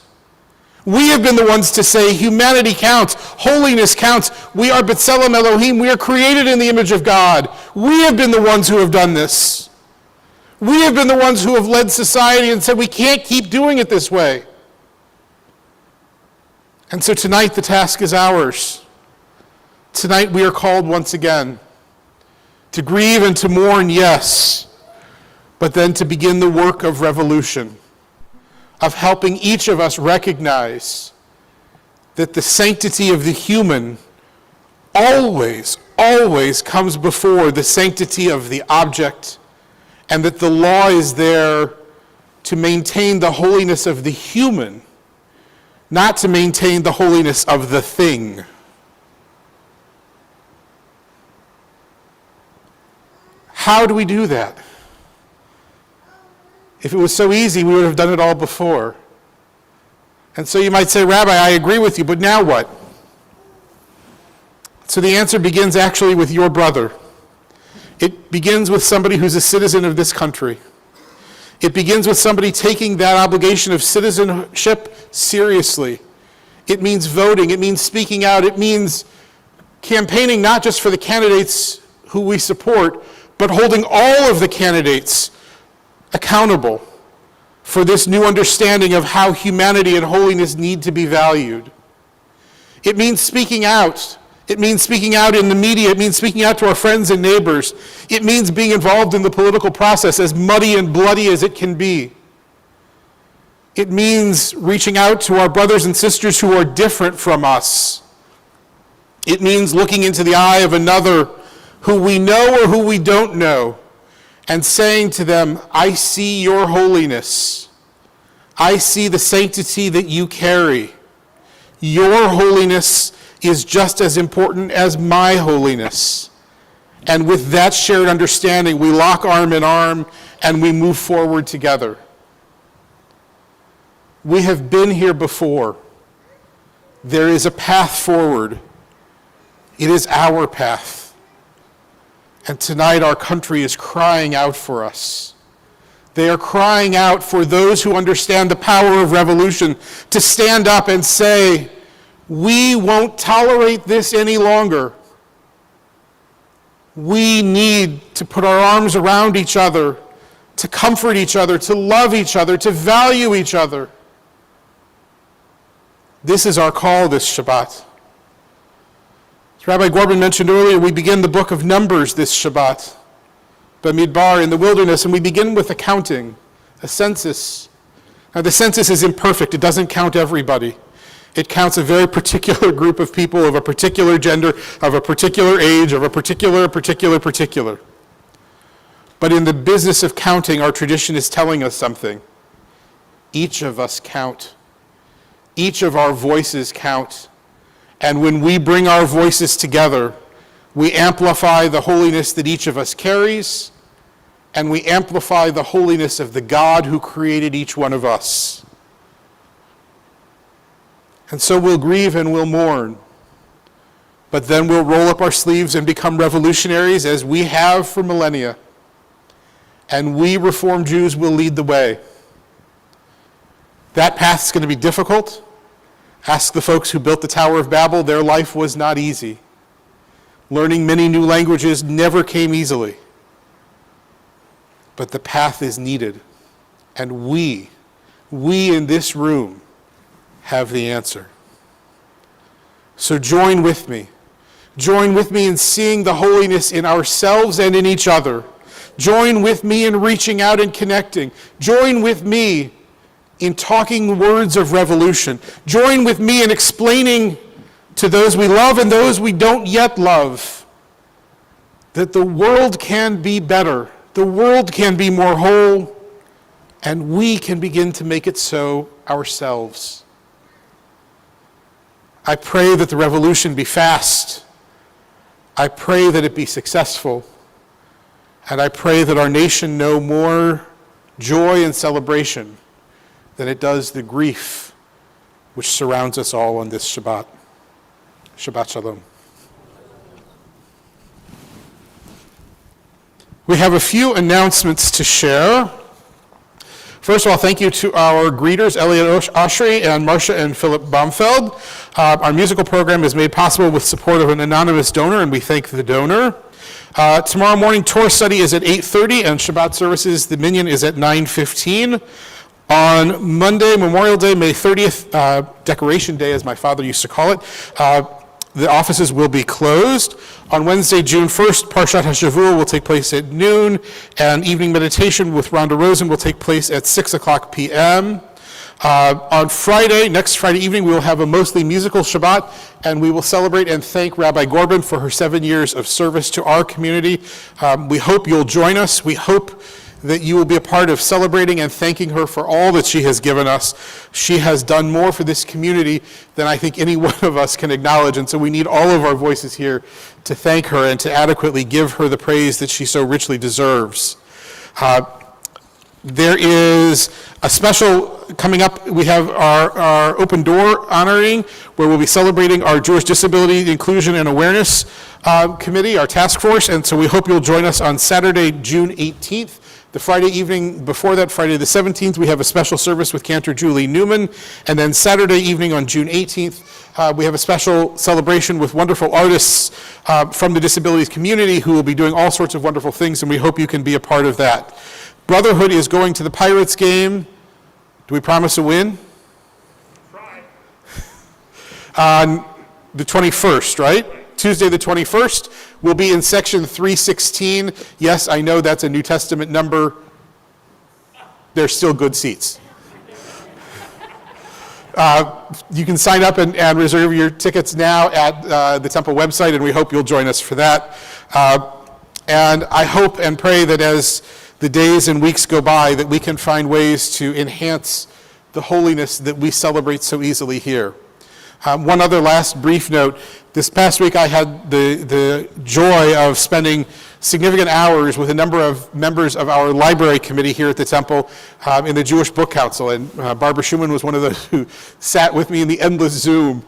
We have been the ones to say humanity counts, holiness counts. We are B'Tselem Elohim. We are created in the image of God. We have been the ones who have done this. We have been the ones who have led society and said we can't keep doing it this way. And so tonight the task is ours. Tonight we are called once again to grieve and to mourn, yes, but then to begin the work of revolution, of helping each of us recognize that the sanctity of the human always, always comes before the sanctity of the object, and that the law is there to maintain the holiness of the human, not to maintain the holiness of the thing. How do we do that? If it was so easy, we would have done it all before. And so you might say, Rabbi, I agree with you, but now what? So the answer begins actually with your brother. It begins with somebody who's a citizen of this country. It begins with somebody taking that obligation of citizenship seriously. It means voting. It means speaking out. It means campaigning not just for the candidates who we support, but holding all of the candidates accountable for this new understanding of how humanity and holiness need to be valued. It means speaking out. It means speaking out in the media. It means speaking out to our friends and neighbors. It means being involved in the political process, as muddy and bloody as it can be. It means reaching out to our brothers and sisters who are different from us. It means looking into the eye of another who we know or who we don't know, and saying to them, I see your holiness. I see the sanctity that you carry. Your holiness is just as important as my holiness. And with that shared understanding, we lock arm in arm and we move forward together. We have been here before. There is a path forward. It is our path. And tonight our country is crying out for us. They are crying out for those who understand the power of revolution to stand up and say, we won't tolerate this any longer. We need to put our arms around each other, to comfort each other, to love each other, to value each other. This is our call this Shabbat. As Rabbi Gorban mentioned earlier, we begin the book of Numbers this Shabbat, Bamidbar in the wilderness, and we begin with a counting, a census. Now the census is imperfect. It doesn't count everybody. It counts a very particular group of people of a particular gender, of a particular age, of a particular. But in the business of counting, our tradition is telling us something. Each of us count. Each of our voices count. And when we bring our voices together, we amplify the holiness that each of us carries, and we amplify the holiness of the God who created each one of us. And so we'll grieve and we'll mourn, but then we'll roll up our sleeves and become revolutionaries as we have for millennia. And we Reformed Jews will lead the way. That path's going to be difficult. Ask the folks who built the Tower of Babel. Their life was not easy. Learning many new languages never came easily. But the path is needed. And we in this room have the answer. So join with me. Join with me in seeing the holiness in ourselves and in each other. Join with me in reaching out and connecting. Join with me in talking words of revolution. Join with me in explaining to those we love and those we don't yet love that the world can be better, the world can be more whole, and we can begin to make it so ourselves. I pray that the revolution be fast. I pray that it be successful. And I pray that our nation know more joy and celebration than it does the grief which surrounds us all on this Shabbat. Shabbat Shalom. We have a few announcements to share. First of all, thank you to our greeters, Elliot Oshry and Marcia and Philip Baumfeld. Our musical program is made possible with support of an anonymous donor, and we thank the donor. Tomorrow morning, Torah study is at 8:30, and Shabbat services, the Minyan, is at 9:15. On Monday, Memorial Day, May 30th, Decoration Day, as my father used to call it, the offices will be closed. On Wednesday, June 1st, Parshat HaShavua will take place at noon, and evening meditation with Rhonda Rosen will take place at 6 o'clock p.m. On Friday, next Friday evening, we will have a mostly musical Shabbat, and we will celebrate and thank Rabbi Gorbin for her 7 years of service to our community. We hope you'll join us. We hope that you will be a part of celebrating and thanking her for all that she has given us. She has done more for this community than I think any one of us can acknowledge, and so we need all of our voices here to thank her and to adequately give her the praise that she so richly deserves. There is a special coming up. We have our Open Door honoring, where we'll be celebrating our Jewish Disability Inclusion and Awareness Committee, our task force, and so we hope you'll join us on Saturday, June 18th. The Friday evening before that, Friday the 17th, we have a special service with Cantor Julie Newman. And then Saturday evening on June 18th, we have a special celebration with wonderful artists from the disabilities community who will be doing all sorts of wonderful things, and we hope you can be a part of that. Brotherhood is going to the Pirates game. Do we promise a win? Try. On the 21st, right? Tuesday the 21st, we'll be in section 316. Yes, I know that's a New Testament number. There's still good seats. You can sign up and reserve your tickets now at the Temple website, and we hope you'll join us for that. And I hope and pray that as the days and weeks go by, that we can find ways to enhance the holiness that we celebrate so easily here. One other last brief note. This past week I had the joy of spending significant hours with a number of members of our library committee here at the Temple in the Jewish Book Council, and Barbara Schumann was one of those who sat with me in the endless Zoom.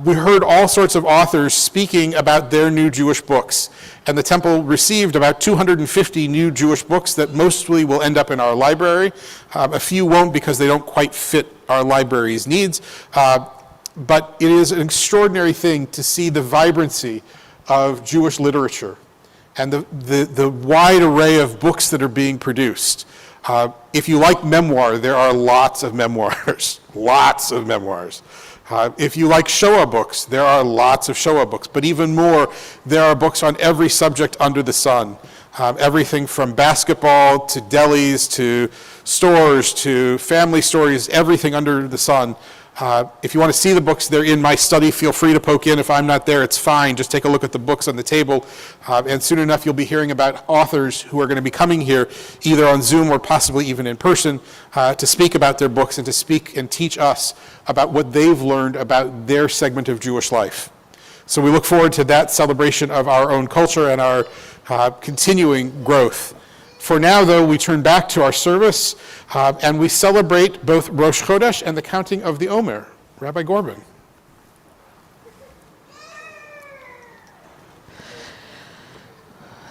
We heard all sorts of authors speaking about their new Jewish books, and the Temple received about 250 new Jewish books that mostly will end up in our library. A few won't because they don't quite fit our library's needs. But it is an extraordinary thing to see the vibrancy of Jewish literature and the wide array of books that are being produced. If you like memoir, there are lots of memoirs, lots of memoirs. If you like Shoah books, there are lots of Shoah books. But even more, there are books on every subject under the sun. Everything from basketball to delis to stores to family stories, everything under the sun. If you want to see the books, they're in my study. Feel free to poke in. If I'm not there, it's fine. Just take a look at the books on the table. And soon enough, you'll be hearing about authors who are going to be coming here, either on Zoom or possibly even in person, to speak about their books and to speak and teach us about what they've learned about their segment of Jewish life. So we look forward to that celebration of our own culture and our continuing growth. For now, though, we turn back to our service and we celebrate both Rosh Chodesh and the counting of the Omer. Rabbi Gorban.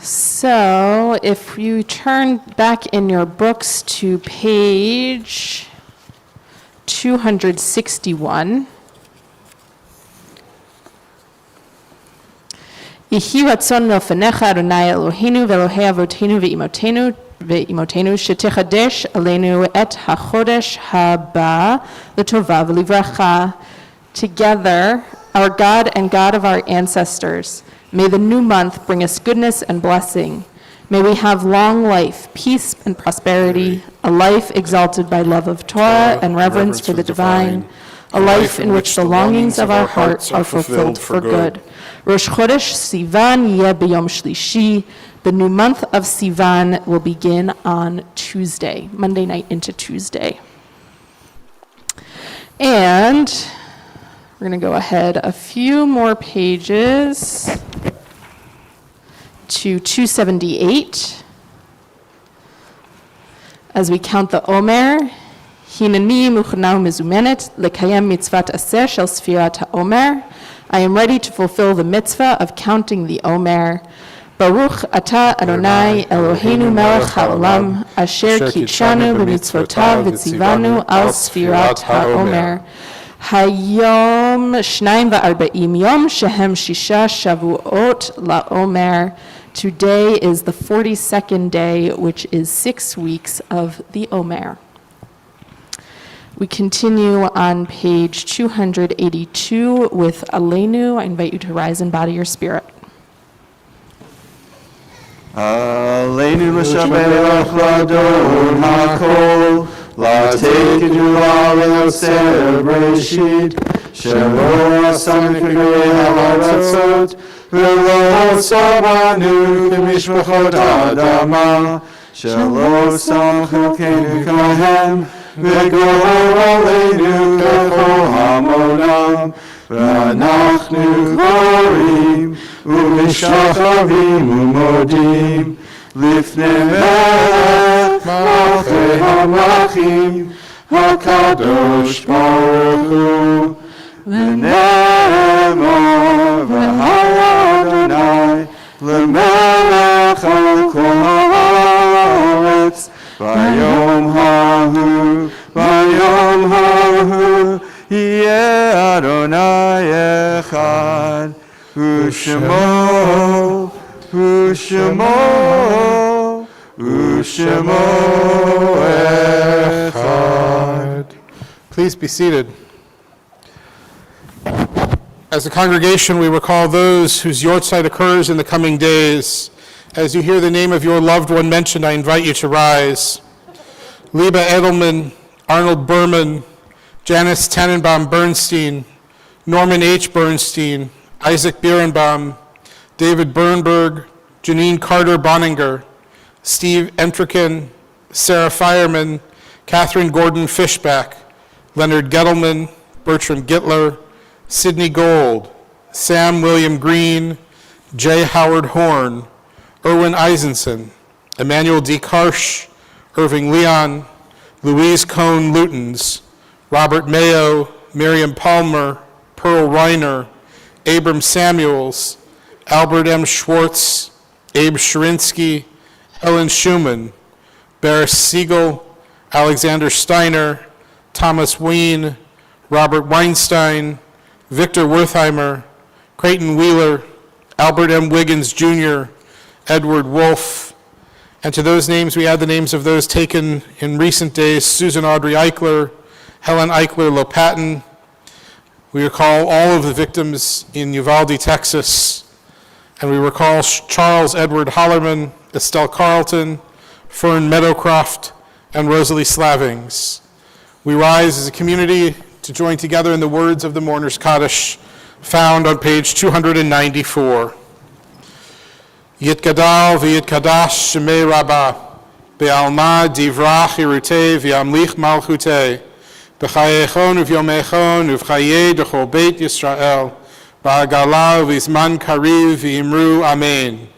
So if you turn back in your books to page 261, Yehi ratzon milfanecha Adonai Eloheinu ve'Elohei avotenu ve'imotenu shetechadesh aleinu et hachodesh haba l'tova v'livracha. Together, our God and God of our ancestors, may the new month bring us goodness and blessing. May we have long life, peace and prosperity, a life exalted by love of Torah and reverence for the divine, a life in which the longings of our hearts are fulfilled for good. Rosh Chodesh Sivan yeh b'yom shlishi. The new month of Sivan will begin on Tuesday, Monday night into Tuesday. And we're going to go ahead a few more pages to 278 as we count the Omer. Hineni muchana u'mezumenet lekayem mitzvat aseh shel sfirat ha'omer. I am ready to fulfill the mitzvah of counting the Omer. Baruch atah Adonai Eloheinu melech haolam asher kitshanu b'mitzvotav v'tzivanu al sfirat ha'omer. Hayom 42 yom shehem shisha shavuot la'omer. Today is the 42nd day, which is 6 weeks of the Omer. We continue on page 282 with Aleinu. I invite you to rise in body or spirit. Aleinu l'shabbat l'adon hakol, la'tekedu la'aseh breshit, shelo asam k'gei ha'aratzot, v'lo sabanu k'mishpachot adama, shelo sam chelkeinu kahem, v'gor aleinu k'chol hamonam, v'anachnu korim, u'mishachavim u'modim, lifnei melech malchei hamachim, hakadosh baruch hu, v'ne'emor v'ha'adonai, l'melech al kol ha'aretz, v'yom ha'hu, yeh Adonai echad, U'shemo echad. Please be seated. As a congregation, we recall those whose yortzeit occurs in the coming days. As you hear the name of your loved one mentioned, I invite you to rise. Liba Edelman, Arnold Berman, Janice Tannenbaum Bernstein, Norman H. Bernstein, Isaac Birnbaum, David Bernberg, Janine Carter Boninger, Steve Entrikin, Sarah Fireman, Catherine Gordon Fishback, Leonard Gettleman, Bertram Gittler, Sidney Gold, Sam William Green, J. Howard Horn, Erwin Eisenson, Emmanuel D. Karsh, Irving Leon, Louise Cohn Lutens, Robert Mayo, Miriam Palmer, Pearl Reiner, Abram Samuels, Albert M. Schwartz, Abe Sherinsky, Ellen Schumann, Barris Siegel, Alexander Steiner, Thomas Ween, Robert Weinstein, Victor Wertheimer, Creighton Wheeler, Albert M. Wiggins Jr., Edward Wolfe, and to those names we add the names of those taken in recent days: Susan Audrey Eichler, Helen Eichler Lopatin. We recall all of the victims in Uvalde, Texas, and we recall Charles Edward Hollerman, Estelle Carlton, Fern Meadowcroft, and Rosalie Slavings. We rise as a community to join together in the words of the Mourner's Kaddish found on page 294. Yitgadal v'yitkadash shemei Rabbah, be'alma divrach irutei v'yamlich malchutei, b'chayechon uv'yomechon uv'chayei d'chol beit Yisrael, ba'agala v'izman kariv v'imru amen.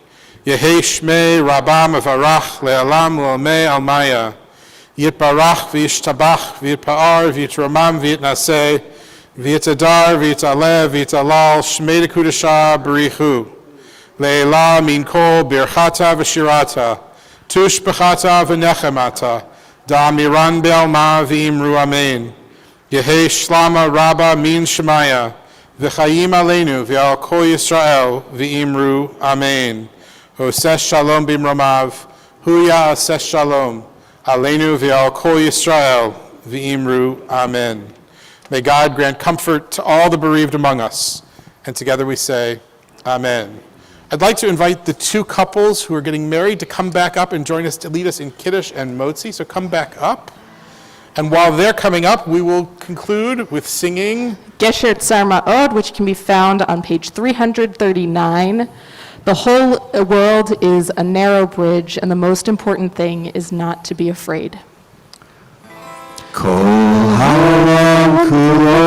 Yehei shmei Rabbah mevarach le'alam le'omei almaya. Yitbarach v'yishtabach v'yitpa'ar v'yitramam v'yitnaseh v'yitadar v'yitaleh v'yitalal shmei dekudashah b'richu. Le'ela min kol birchata v'shirata tush b'chata v'nechemata da'amiran be'alma v'imru amen. Yehei shlama rabba min shemaya v'chayim aleinu v'al kol Yisrael v'imru amen. Oseh shalom b'imromav huya aseh shalom aleinu v'al kol Yisrael v'imru amen. May God grant comfort to all the bereaved among us. And together we say, amen. I'd like to invite the two couples who are getting married to come back up and join us to lead us in Kiddush and Motzi. So come back up. And while they're coming up, we will conclude with singing Gesher Tzar Ma'od, which can be found on page 339. The whole world is a narrow bridge, and the most important thing is not to be afraid. Kol ha'olam kulo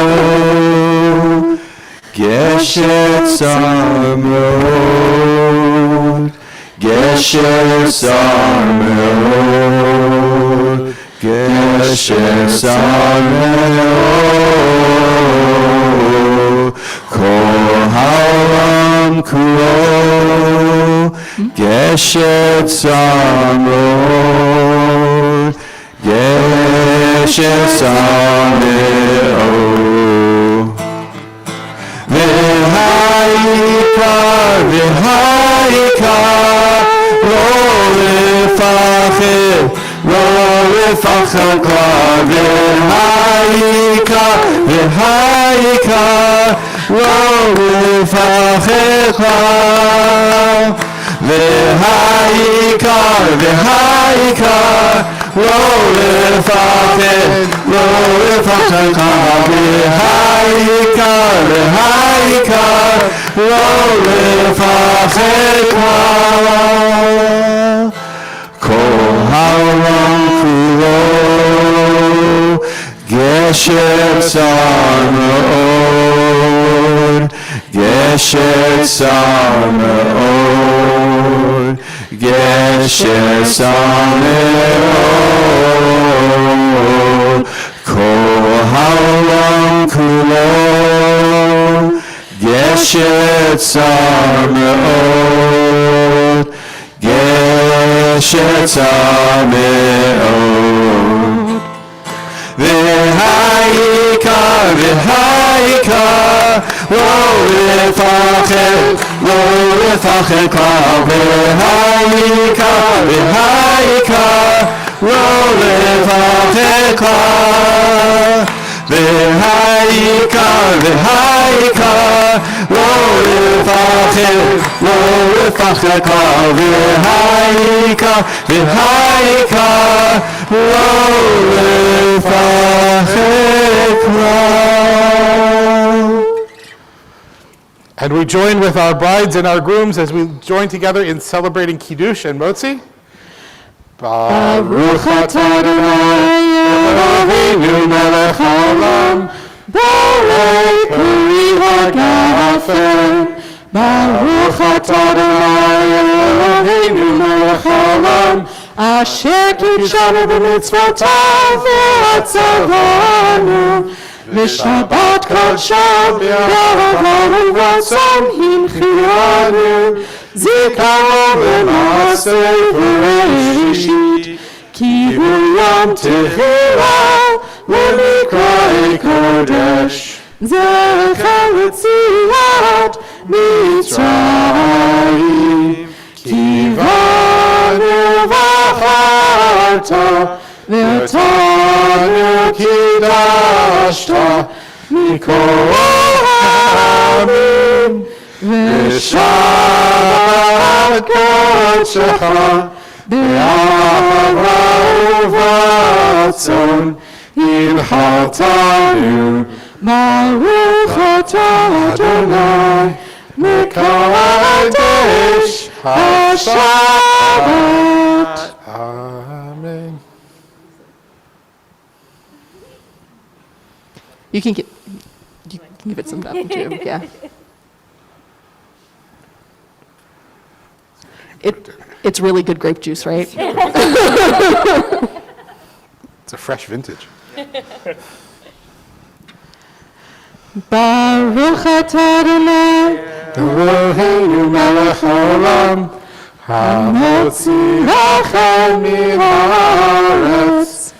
gesher tzar me'od, gesher tzar me'od, gesher tzar me'od. Kol ha'olam kulo gesher tzar me'od, gesher tzar me'od. V'ha'ikar, v'ha'ikar, lo לפחד כלל. v'ha'ikar, v'ha'ikar, lo לפחד כלל. v'ha'ikar, v'ha'ikar, lo לפחד כלל. v'ha'ikar, v'ha'ikar, lo לפחד כלל. כל העולם כולו גשר צר מאוד, גשר צר מאוד, גשר צר מאוד. כל העולם כולו גשר צר מאוד, גשר צר מאוד. והעיקר, והעיקר, לא לפחד, לא לפחד כלל. והעיקר, והעיקר, לא לפחד כלל. והעיקר, והעיקר, לא לפחד, לא לפחד כלל. והעיקר, והעיקר, לא לפחד כלל. And we join with our brides and our grooms as we join together in celebrating Kiddush and Motzi. Baruch atah Adonai Eloheinu melech haolam, borei peri hagafen. Baruch atah Adonai Eloheinu melech haolam, asher kidshanu b'mitzvotav v'atzavanu. V'shabbat kodsham b'ahav u'ratzon hinchiyanu. Zikaron b'maaseh v'reshit, ki hu yom tehillah v'mikra'ei kodesh. Zecher l'tzilat Mitzrayim, ki vanu v'acharta, v'otanu kidashta, mikol ha'amim. V'shabbat kodshecha, be'ahava u'v'ratzon, Inhaltanu, Baruch atah Adonai, Mekadesh HaShabbat. Amen. You can give it some time too, yeah. It's really good grape juice, right? It's a fresh vintage. Baruch atah Adonai, Eloheinu melech haolam, hamotzi lachem min haaretz.